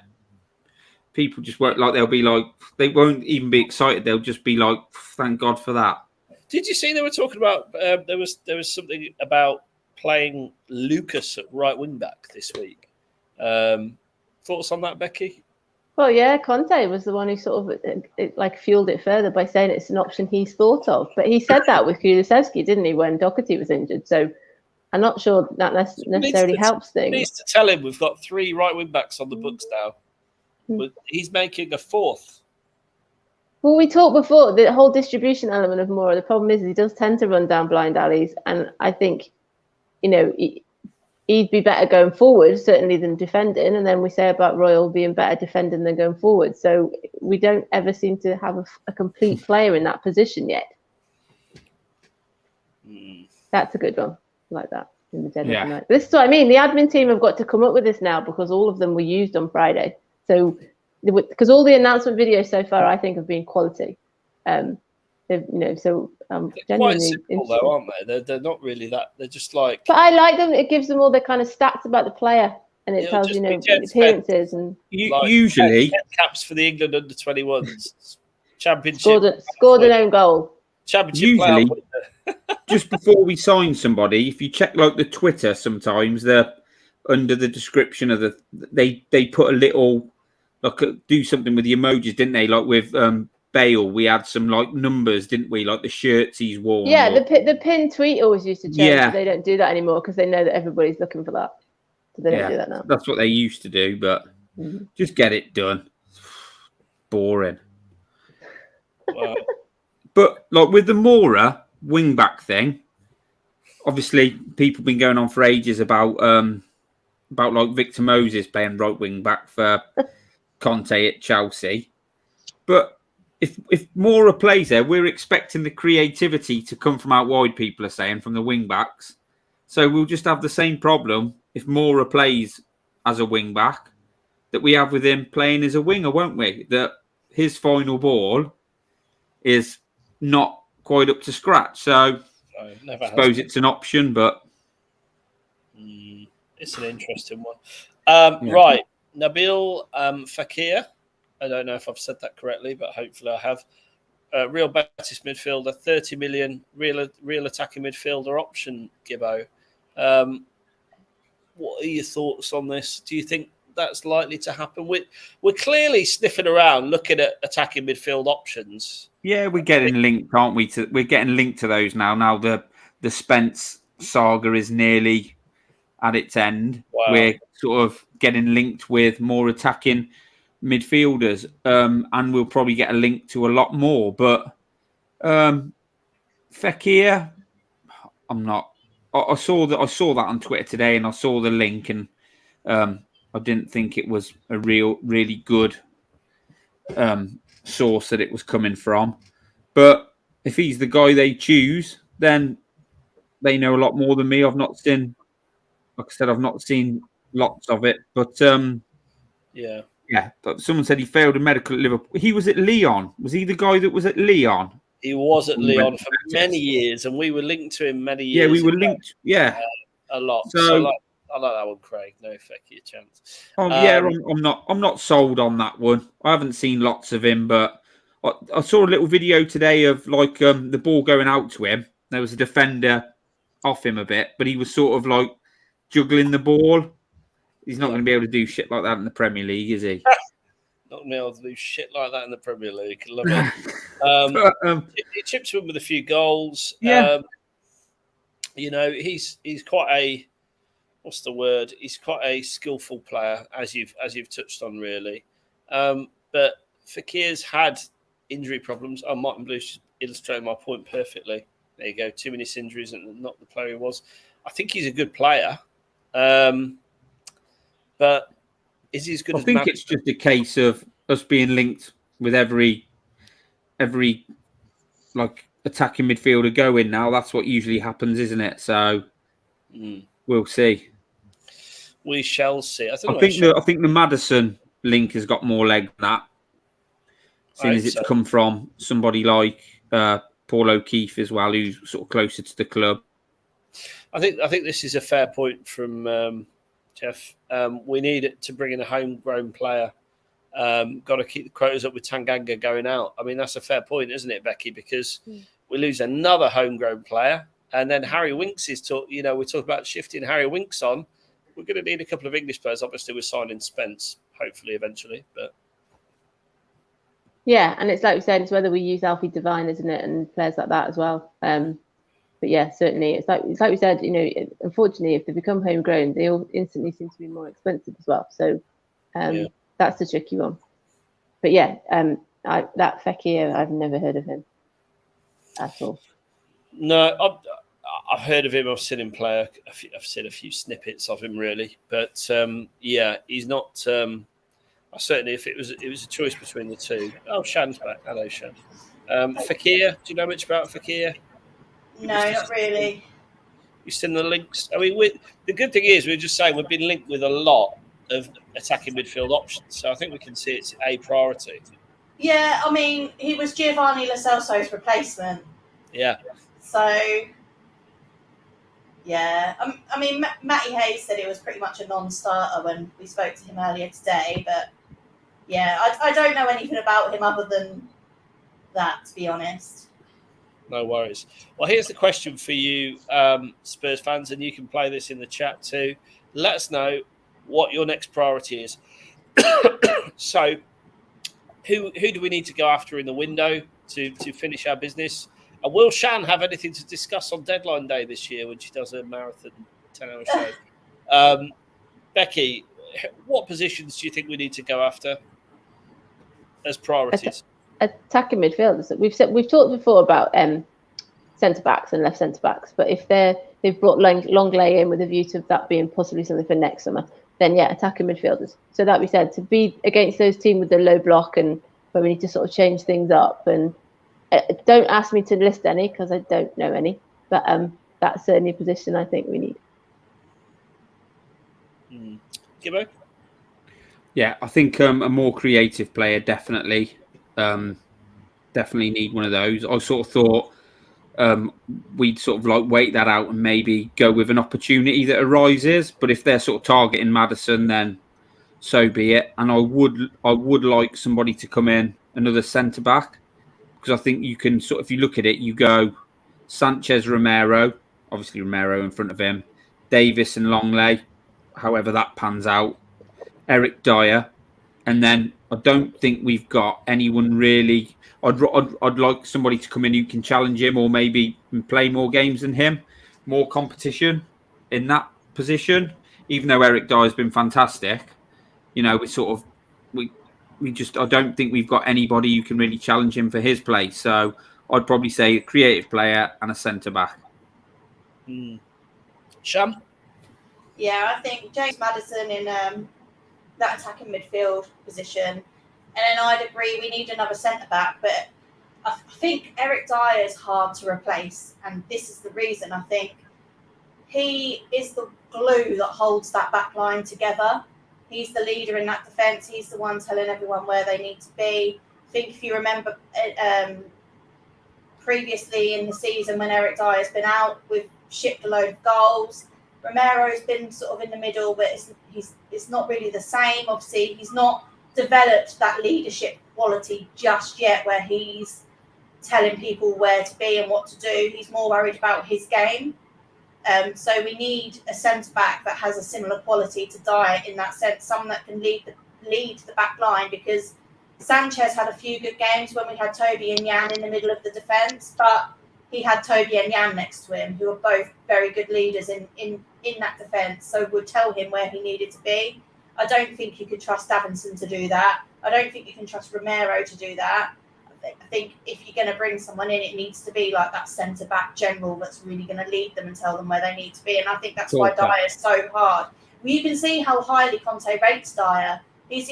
People just won't they won't even be excited. They'll just be like, thank God for that. Did you see they were talking about there was something about playing Lucas at right wing back this week? Thoughts on that, Becky? Well, yeah, Conte was the one who sort of fueled it further by saying it's an option he's thought of. But he said that with Kulusevski, didn't he, when Doherty was injured? So I'm not sure that necessarily helps things. He needs to tell him we've got 3 right wing backs on the books now. But he's making a 4th. Well, we talked before, the whole distribution element of Moura. The problem is he does tend to run down blind alleys. And I think, he'd be better going forward, certainly, than defending. And then we say about Royal being better defending than going forward. So we don't ever seem to have a complete player in that position yet. That's a good one. I like that in the dead of the night. This is what I mean. The admin team have got to come up with this now because all of them were used on Friday. So, because all the announcement videos so far, I think, have been quality. They're quite simple, though, aren't they? They're not really that. They're just like. But I like them. It gives them all the kind of stats about the player, and it tells appearances and. Usually, caps for the England under-21s championship. Scored an own goal. Championship. Usually, just before we sign somebody, if you check the Twitter, sometimes they're under the description of they put a little do something with the emojis, didn't they? Like with Bale, we had some numbers, didn't we? Like the shirts he's worn. Yeah, the pinned tweet always used to change. Yeah. They don't do that anymore because they know that everybody's looking for that. So they don't do that now. That's what they used to do, but just get it done. Boring. Wow. But with the Moura wing back thing, obviously people have been going on for ages about about like Victor Moses playing right wing back for Conte at Chelsea. But if Moura plays there, we're expecting the creativity to come from out wide, people are saying, from the wing backs. So we'll just have the same problem if Moura plays as a wing back that we have with him playing as a winger, won't we? That his final ball is not quite up to scratch. So I suppose it's an option, but it's an interesting one. Right, Nabil Fekir. I don't know if I've said that correctly, but hopefully I have. Real Betis midfielder, 30 million, real attacking midfielder option, Gibbo. What are your thoughts on this? Do you think that's likely to happen? We're clearly sniffing around looking at attacking midfield options. Yeah, we're getting linked, aren't we? We're getting linked to those now. Now the Spence saga is nearly at its end. Wow. We're sort of getting linked with more attacking midfielders, and we'll probably get a link to a lot more. But Fekir, I'm not. I saw that on Twitter today, and I saw the link, and I didn't think it was a really good source that it was coming from. But if he's the guy they choose, then they know a lot more than me. I've not seen, like I said, I've not seen lots of it. But yeah. But someone said he failed a medical at Liverpool. He was at Lyon. Was he the guy that was at Lyon? He was at Lyon for many years, and we were linked to him many years. Yeah, we were linked. Yeah, a lot. So I like that one, Craig. No Fekir chance. I'm not sold on that one. I haven't seen lots of him, but I saw a little video today of like the ball going out to him. There was a defender off him a bit, but he was sort of like juggling the ball. He's not going to be able to do shit like that in the Premier League, is he? Not going to be able to do shit like that in the Premier League. Love it. He chips in with a few goals. Yeah. He's quite a what's the word? He's quite a skillful player, as you've touched on, really. But Fekir's had injury problems. Martin Blue's illustrated my point perfectly. There you go. Too many injuries and not the player he was. I think he's a good player. But is he as good as Madison? I think it's just a case of us being linked with every like attacking midfielder going now. That's what usually happens, isn't it? So we'll see. We shall see. I think the Madison link has got more leg than that, seeing as it's come from somebody like Paul O'Keefe as well, who's sort of closer to the club. I think this is a fair point from Jeff. We need to bring in a homegrown player. Got to keep the quotas up with Tanganga going out. I mean, that's a fair point, isn't it, Becky? Because we lose another homegrown player, and then Harry Winks is we talk about shifting Harry Winks on. We're going to need a couple of English players. Obviously, we're signing Spence, hopefully, eventually. But yeah, and it's like we said, it's whether we use Alfie Devine, isn't it, and players like that as well. But yeah, certainly, it's like we said. Unfortunately, if they become homegrown, they all instantly seem to be more expensive as well. So that's the tricky one. But yeah, that Fekir, I've never heard of him at all. No, I've heard of him. I've seen him play. I've seen a few snippets of him, really. But he's not. Certainly, if it was a choice between the two. Oh, Shan's back. Hello, Shan. Fekir, do you know much about Fekir? No, not really. You've seen the links. I mean, the good thing is we're just saying we've been linked with a lot of attacking midfield options, so I think we can see it's a priority. Yeah, I mean, he was Giovanni Lo Celso's replacement. Yeah. So, yeah. I mean, Matty Hayes said it was pretty much a non-starter when we spoke to him earlier today, but yeah, I don't know anything about him other than that, to be honest. No worries. Well, here's the question for you, Spurs fans, and you can play this in the chat too. Let us know what your next priority is. So, who do we need to go after in the window to finish our business? And will Shan have anything to discuss on deadline day this year when she does a marathon 10-hour show? Becky, what positions do you think we need to go after as priorities? Attacking midfielders. We've talked before about centre backs and left centre backs, but if they're they've brought Longley in with a view to that being possibly something for next summer, then yeah, attacking midfielders. So that we said, to be against those teams with the low block and where we need to sort of change things up, and don't ask me to list any because I don't know any, but that's certainly a position I think we need. Gibbo? Yeah, I think a more creative player definitely need one of those. I sort of thought we'd sort of like wait that out and maybe go with an opportunity that arises. But if they're sort of targeting Madison, then so be it. And I would like somebody to come in, another centre back, because I think you can sort of, if you look at it, you go Sanchez, Romero, obviously Romero in front of him, Davis and Longley, however that pans out, Eric Dyer, and then I don't think we've got anyone really. I'd like somebody to come in who can challenge him or maybe play more games than him, more competition in that position. Even though Eric Dyer's been fantastic, you know, we just I don't think we've got anybody who can really challenge him for his place. So I'd probably say a creative player and a centre back. Sham? Yeah, I think James Maddison in that attacking midfield position. And then I'd agree we need another centre-back, but I think Eric Dyer is hard to replace. And this is the reason. I think he is the glue that holds that back line together. He's the leader in that defence. He's the one telling everyone where they need to be. I think if you remember previously in the season when Eric Dyer's been out, we've shipped a load of goals. Romero's been sort of in the middle, but it's not really the same. Obviously, he's not developed that leadership quality just yet where he's telling people where to be and what to do. He's more worried about his game. So we need a centre-back that has a similar quality to Dyer in that sense, someone that can lead the back line, because Sanchez had a few good games when we had Toby and Jan in the middle of the defence, but he had Toby and Jan next to him, who are both very good leaders in that defence, so would tell him where he needed to be. I don't think you could trust Davinson to do that. I don't think you can trust Romero to do that. I think if you're going to bring someone in, it needs to be like that centre-back general that's really going to lead them and tell them where they need to be. And I think that's why Dyer is so hard. Well, you can see how highly Conte rates Dyer. He's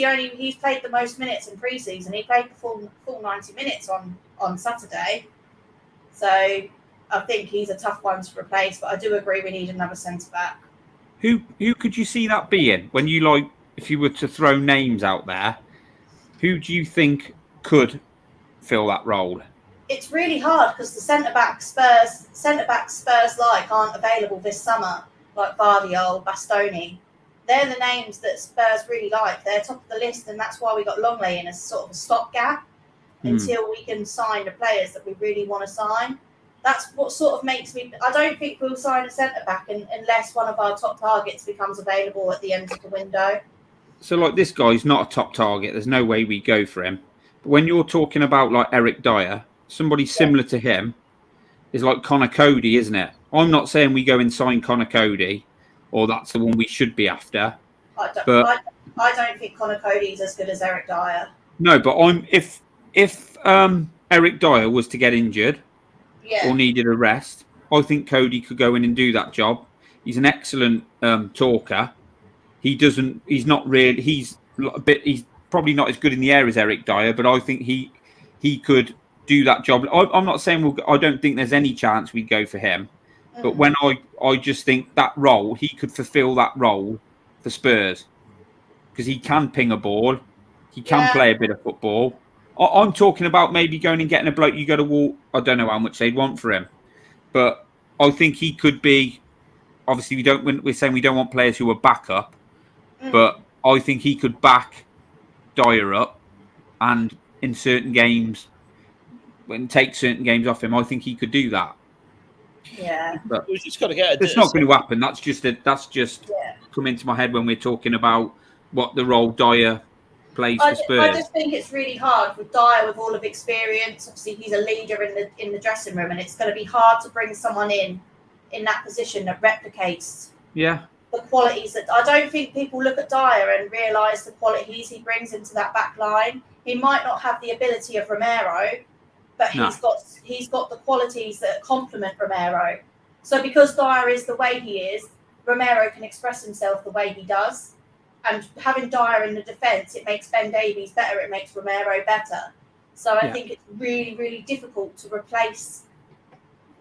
played the most minutes in pre-season. He played the full 90 minutes on Saturday. So I think he's a tough one to replace, but I do agree we need another centre-back. Who could you see that being? When you if you were to throw names out there, who do you think could fill that role? It's really hard because the centre-back Spurs like aren't available this summer, like Vardiol, Bastoni. They're the names that Spurs really like. They're top of the list, and that's why we got Longley in as sort of a stopgap until we can sign the players that we really want to sign. That's what sort of makes me. I don't think we'll sign a centre-back unless one of our top targets becomes available at the end of the window. So, like, this guy's not a top target. There's no way we go for him. But when you're talking about, like, Eric Dyer, somebody similar to him is like Connor Cody, isn't it? I'm not saying we go and sign Connor Cody, or that's the one we should be after. I don't think Connor Cody's as good as Eric Dyer. No, but if Eric Dyer was to get injured or needed a rest, I think Cody could go in and do that job. He's an excellent talker. He's probably not as good in the air as Eric Dyer, but I think he could do that job. I'm not saying I don't think there's any chance we'd go for him, but when I just think that role, he could fulfill that role for Spurs because he can ping a ball, he can play a bit of football. I'm talking about maybe going and getting a bloke you go to walk. I don't know how much they'd want for him, but I think he could be. Obviously, we're saying we don't want players who are backup, but I think he could back Dyer up, and in certain games, take certain games off him. I think he could do that. Yeah, but we've just got to get. It's not going to happen. That's just come into my head when we're talking about what the role Dyer plays for Spurs. I just think it's really hard with Dyer, with all of experience. Obviously, he's a leader in the dressing room, and it's going to be hard to bring someone in that position that replicates the qualities that I don't think people look at Dyer and realise the qualities he brings into that back line. He might not have the ability of Romero, but he's got the qualities that complement Romero. So because Dyer is the way he is, Romero can express himself the way he does. And having Dyer in the defence, it makes Ben Davies better. It makes Romero better. So I think it's really, really difficult to replace.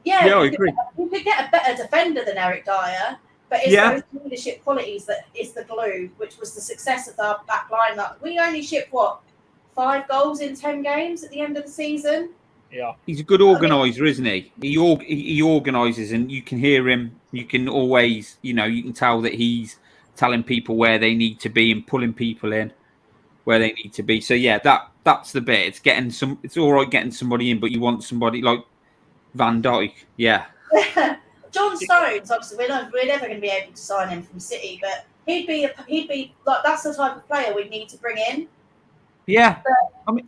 Yeah, I agree. You could get a better defender than Eric Dyer, but it's those leadership qualities that is the glue, which was the success of our back line. We only shipped, 5 goals in 10 games at the end of the season? Yeah. He's a good organiser, isn't he? He organises, and you can hear him. You can always, you can tell that he's telling people where they need to be and pulling people in where they need to be. So yeah, that's the bit. It's getting it's all right getting somebody in, but you want somebody like Van Dijk. Yeah. John Stones, obviously, we're never going to be able to sign him from City, but he'd be like, that's the type of player we'd need to bring in. Yeah. But I mean,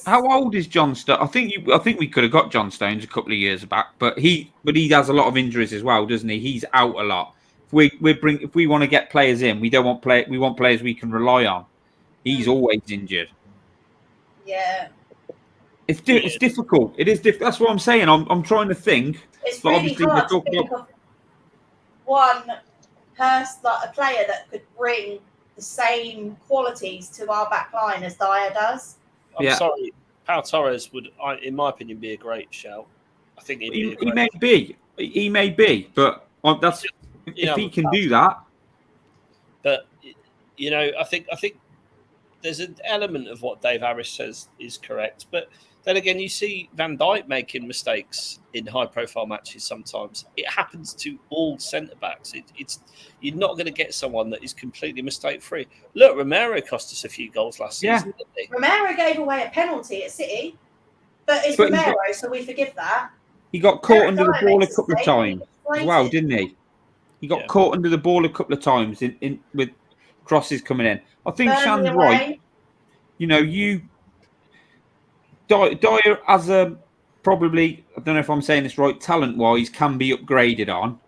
how old is John Stones? I think we could have got John Stones a couple of years back, but he has a lot of injuries as well, doesn't he? He's out a lot. If we want to get players in, we want players we can rely on. He's always injured. Yeah. It's difficult. It is difficult. That's what I'm saying. I'm trying to think. It's really hard to think of one person, like a player that could bring the same qualities to our back line as Dyer does. I'm sorry, Pau Torres would, in my opinion, be a great shout. I think he may be, but that's if he can do that. But I think there's an element of what Dave Harris says is correct, but then again, you see Van Dijk making mistakes in high-profile matches. Sometimes it happens to all centre backs. You're not going to get someone that is completely mistake-free. Look, Romero cost us a few goals last season. Didn't he? Romero gave away a penalty at City, but it's Romero, so we forgive that. He got caught under the ball a couple of times as well, didn't he? He got caught under the ball a couple of times in with crosses coming in. I think Shan's right. Dyer as a probably, I don't know if I'm saying this right, talent-wise can be upgraded on,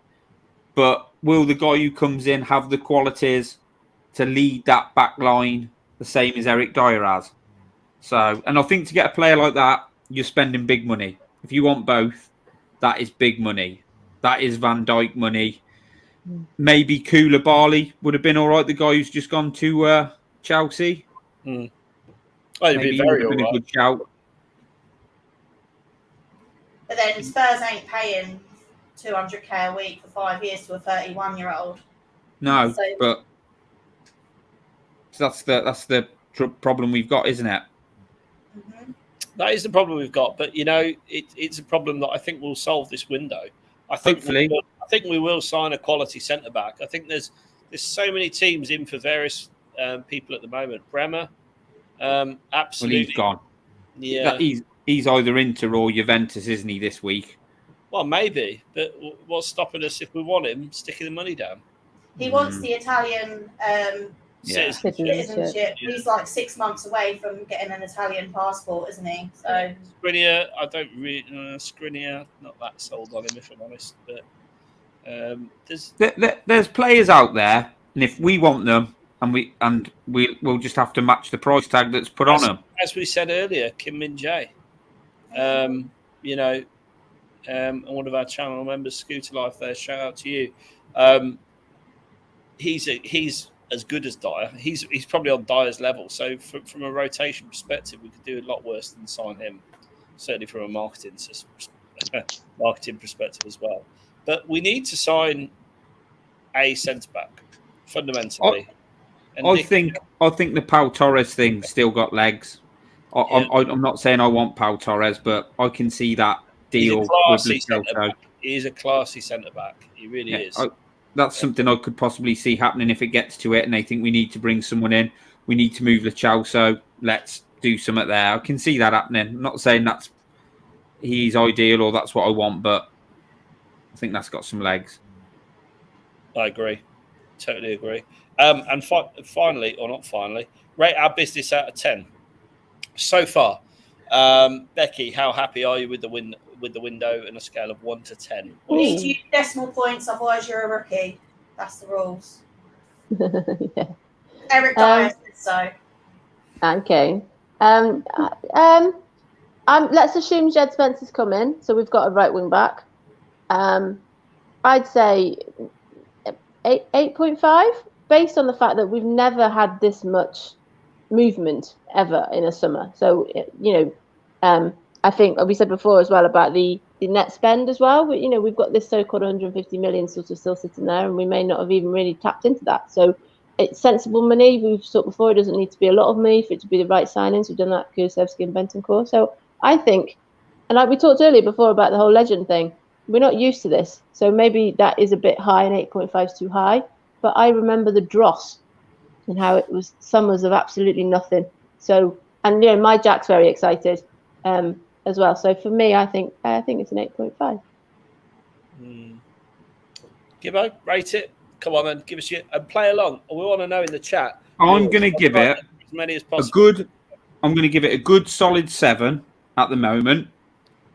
but will the guy who comes in have the qualities to lead that back line the same as Eric Dyer has? So, and I think to get a player like that, you're spending big money. If you want both, that is big money. That is Van Dijk money. Maybe Koulibaly would have been all right. The guy who's just gone to Chelsea. Well, he'd be very all right. A good shout. But then Spurs ain't paying 200k a week for 5 years to a 31-year-old. No, but that's the problem we've got, isn't it? Mm-hmm. That is the problem we've got, but it's a problem that I think we'll solve this window. Hopefully. I think we will sign a quality centre back. I think there's so many teams in for various people at the moment. Bremer, absolutely. Well, he's gone. Yeah, he's either Inter or Juventus, isn't he, this week? Well, maybe, but what's stopping us if we want him sticking the money down? He wants the Italian citizenship. Yeah. He's like 6 months away from getting an Italian passport, isn't he? So Skriniar, I don't really Skriniar, not that sold on him if I'm honest. But there's players out there, and if we want them, we'll just have to match the price tag that's put on them. As we said earlier, Kim Min Jae, and one of our channel members, Scooter Life, there. Shout out to you. He's as good as Dyer. He's probably on Dyer's level. So from a rotation perspective, we could do a lot worse than sign him. Certainly from a marketing perspective as well. But we need to sign a centre back fundamentally. I think the Pau Torres thing still got legs. I'm not saying I want Pau Torres, but I can see that deal with the He is a classy centre back. He really is. That's something I could possibly see happening if it gets to it, and they think we need to bring someone in. We need to move Lo, so let's do something there. I can see that happening. I'm not saying he's ideal or that's what I want, but I think that's got some legs. I agree. Totally agree. And finally, or not finally, rate our business out of 10 so far. Becky, how happy are you with the window in a scale of 1 to 10? We need to use decimal points, otherwise you're a rookie. That's the rules. Yeah. Eric Dyer said so. Okay. Let's assume Jed Spence is coming, so we've got a right wing back. I'd say 8.5, based on the fact that we've never had this much movement ever in a summer. So, I think we said before as well about the net spend as well. We've got this so-called 150 million sort of still sitting there, and we may not have even really tapped into that. So it's sensible money. We've talked before, it doesn't need to be a lot of money for it to be the right signings. We've done that, Kulusevski and Bentancur. So I think, and like we talked earlier before about the whole legend thing, we're not used to this. So maybe that is a bit high, and 8.5 is too high. But I remember the dross and how it was summers of absolutely nothing. So, and my Jack's very excited as well. So for me, I think it's an 8.5. Gibbo, rate it. Come on, then, give us your and play along. We want to know in the chat. I'm going to give it as many as possible. I'm going to give it a good solid 7 at the moment,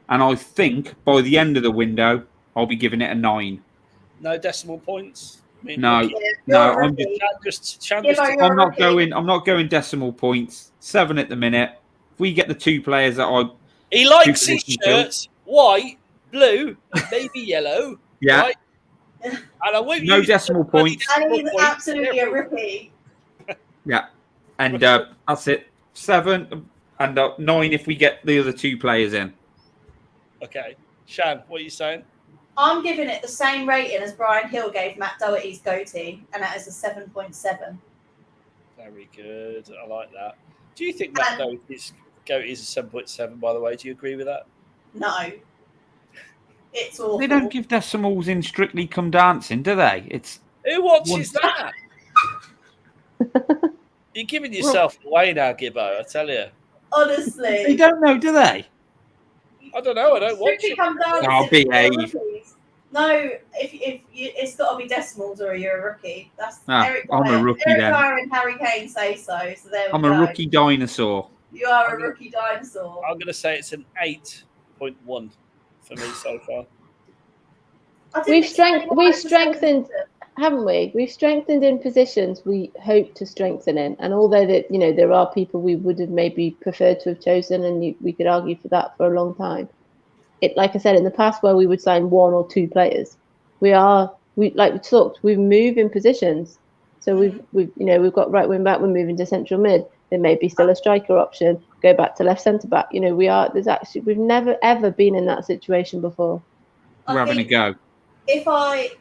and I think by the end of the window, I'll be giving it a 9. No decimal points. No. I'm not going decimal points. 7 at the minute. If we get the 2 players that he likes his shirts white, blue, and maybe yellow. Yeah. Right? And I won't no decimal points. And he's absolutely a rookie. Yeah, and that's it. 7 and 9 if we get the other 2 players in. Okay, Shan, what are you saying? I'm giving it the same rating as Brian Hill gave Matt Doherty's goatee, and that is a 7.7. Very good. I like that. Do you think Matt Doherty's goatee is a 7.7? By the way, do you agree with that? No. It's awful. They don't give decimals in Strictly Come Dancing, do they? Who watches that? You're giving yourself away now, Gibbo, I tell you. Honestly. They don't know, do they? I don't know. I don't watch it. I'll behave. No, if it's got to be decimals or you're a rookie. That's Eric I'm Dyer. a rookie Eric then. Dyer and Harry Kane say so. So there we I'm go. a rookie dinosaur. You are a rookie dinosaur. I'm going to say it's an 8.1 for me so far. We've strengthened, haven't we? We've strengthened in positions we hope to strengthen in, and although that there are people we would have maybe preferred to have chosen, and we could argue for that for a long time. Like I said in the past, where we would sign 1 or 2 players, we talked. We move in positions, so we've got right wing back. We're moving to central mid. There may be still a striker option. Go back to left centre back. We've never ever been in that situation before. We're having a go. If I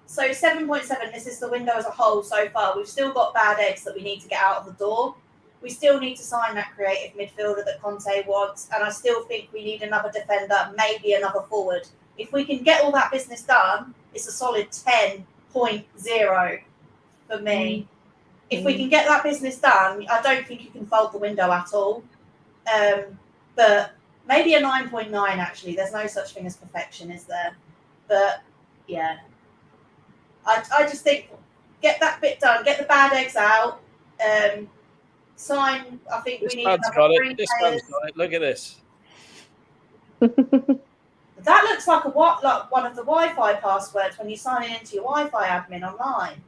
so 7.7, this is the window as a whole so far. We've still got bad eggs that we need to get out of the door. We still need to sign that creative midfielder that Conte wants, and I still think we need another defender, maybe another forward. If we can get all that business done, it's a solid 10.0 for me. If we can get that business done, I don't think you can fault the window at all. But maybe a 9.9, actually. There's no such thing as perfection, is there? But, yeah. I just think, get that bit done. Get the bad eggs out. Sign, I think we need another 3 players. Look at this. That looks like one of the Wi-Fi passwords when you're signing into your Wi-Fi admin online.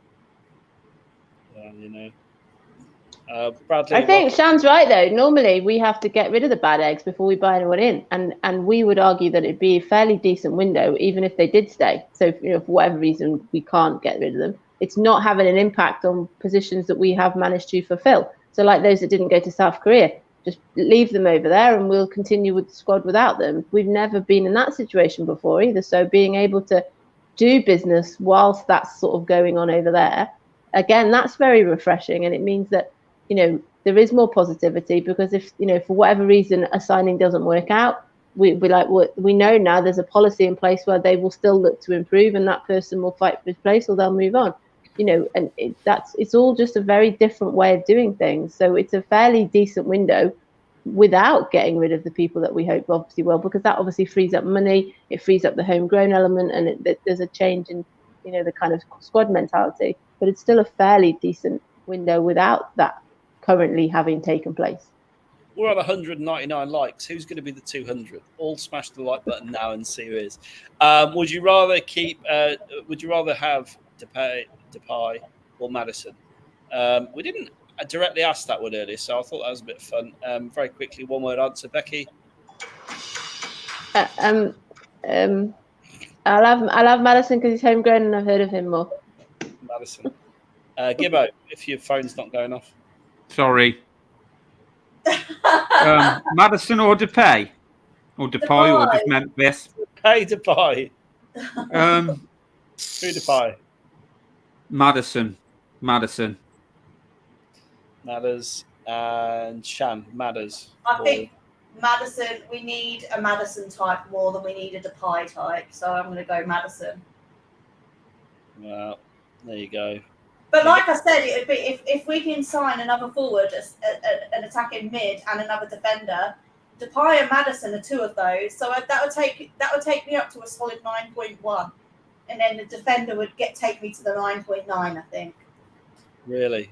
Bradley, I think Shan's right though. Normally we have to get rid of the bad eggs before we buy anyone in, and we would argue that it'd be a fairly decent window even if they did stay. So for whatever reason we can't get rid of them, it's not having an impact on positions that we have managed to fulfill. So like those that didn't go to South Korea, just leave them over there and we'll continue with the squad without them. We've never been in that situation before either. So being able to do business whilst that's sort of going on over there, again, that's very refreshing, and it means that there is more positivity, because if for whatever reason a signing doesn't work out, we know now there's a policy in place where they will still look to improve, and that person will fight for his place or they'll move on. And it's all just a very different way of doing things. So it's a fairly decent window without getting rid of the people that we hope obviously will, because that obviously frees up money, it frees up the homegrown element, and there's a change in the kind of squad mentality. But it's still a fairly decent window without that currently having taken place. We're on 199 likes. Who's going to be the 200? All smash the like button now and see who is. Would you rather have Depay or Madison? We didn't directly ask that one earlier, so I thought that was a bit of fun. Very quickly, one word answer, Becky. I'll have Madison because he's homegrown and I've heard of him more. Madison. Gibbo, if your phone's not going off. Sorry. Madison or Depay? Or Depay or just Memphis? Pay to buy. Um, Who to buy? Madison. Matters and Shan. Matters. I think Madison, we need a Madison type more than we need a Depay type. So I'm going to go Madison. Well, there you go. But like I said, it would be if we can sign another forward, an attacking mid, and another defender. Depay and Madison are two of those, so that would take me up to a solid 9.1, and then the defender would take me to the 9.9. I think. Really,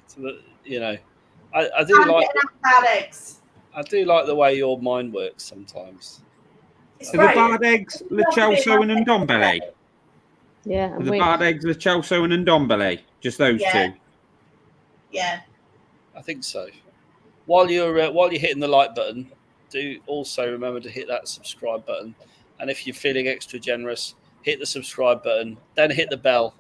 I do like bad eggs. I do like the way your mind works sometimes. So the bad eggs, Lo Celso and Ndombele. Yeah, The bad eggs, Lo Celso and Ndombele. Just those two. Yeah. I think so. While you're hitting the like button, do also remember to hit that subscribe button. And if you're feeling extra generous, hit the subscribe button, then hit the bell.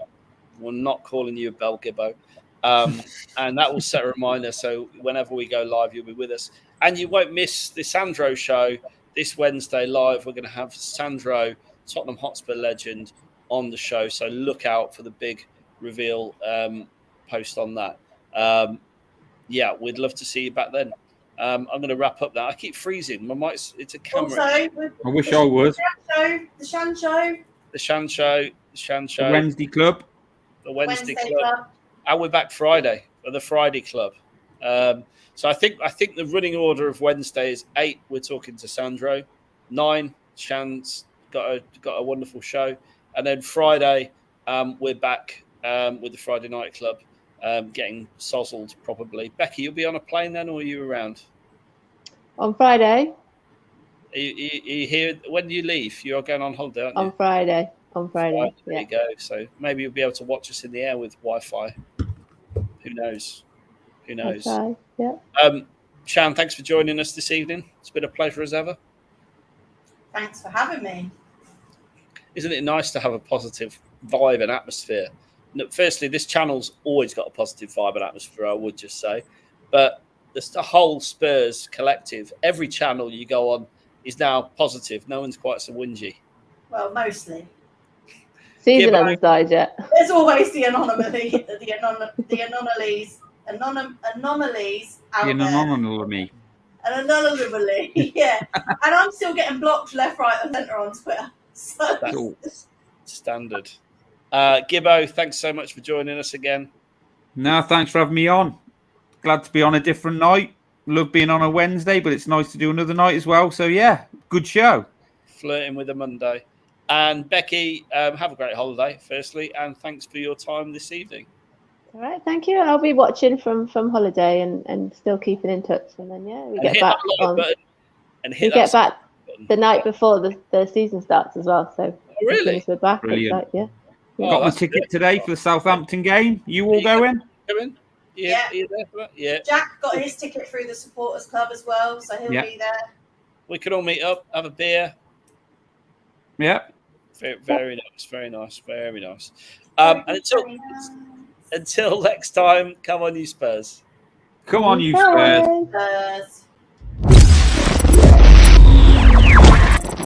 We're not calling you a bell, Gibbo. And that will set a reminder. So whenever we go live, you'll be with us. And you won't miss the Sandro show this Wednesday live. We're going to have Sandro, Tottenham Hotspur legend, on the show. So look out for the big reveal post on that. We'd love to see you back then. I'm going to wrap up now. I keep freezing. My mic's, it's a camera. Also, I wish I was. The Shan Show. The Wednesday Club. The Wednesday Club. And we're back Friday for the Friday Club. So I think the running order of Wednesday is 8. We're talking to Sandro. 9. Shan's got a wonderful show, and then Friday we're back with the Friday Night Club, getting sozzled probably. Becky, you'll be on a plane then, or are you around? On Friday. Are you here? When do you leave? You're going on holiday, aren't you? On Friday. There you go. So maybe you'll be able to watch us in the air with Wi-Fi. Who knows? Okay. Yeah. Shan, thanks for joining us this evening. It's been a pleasure as ever. Thanks for having me. Isn't it nice to have a positive vibe and atmosphere? Firstly, this channel's always got a positive vibe and atmosphere, I would just say. But the whole Spurs collective, every channel you go on is now positive. No one's quite so whingy. Well, mostly. Season hasn't started yet. There's always the anomalies out there. An anomaly, yeah. And I'm still getting blocked left, right, and centre on Twitter. So that's standard. Gibbo, thanks so much for joining us again. No, thanks for having me on. Glad to be on a different night. Love being on a Wednesday, but it's nice to do another night as well. So yeah, good show. Flirting with a Monday. And Becky, have a great holiday, firstly, and thanks for your time this evening. All right, thank you. I'll be watching from holiday and still keeping in touch. And then we get back on. We get back the night before the season starts as well. So really, we're back. Brilliant. Yeah. Got my ticket today for the Southampton game. You all going? Yeah. Are you there for that? Yeah. Jack got his ticket through the supporters club as well, so he'll be there. We can all meet up, have a beer. Yeah. Very nice. Very nice. Very nice. And until next time, come on, you Spurs. Come on, you Spurs.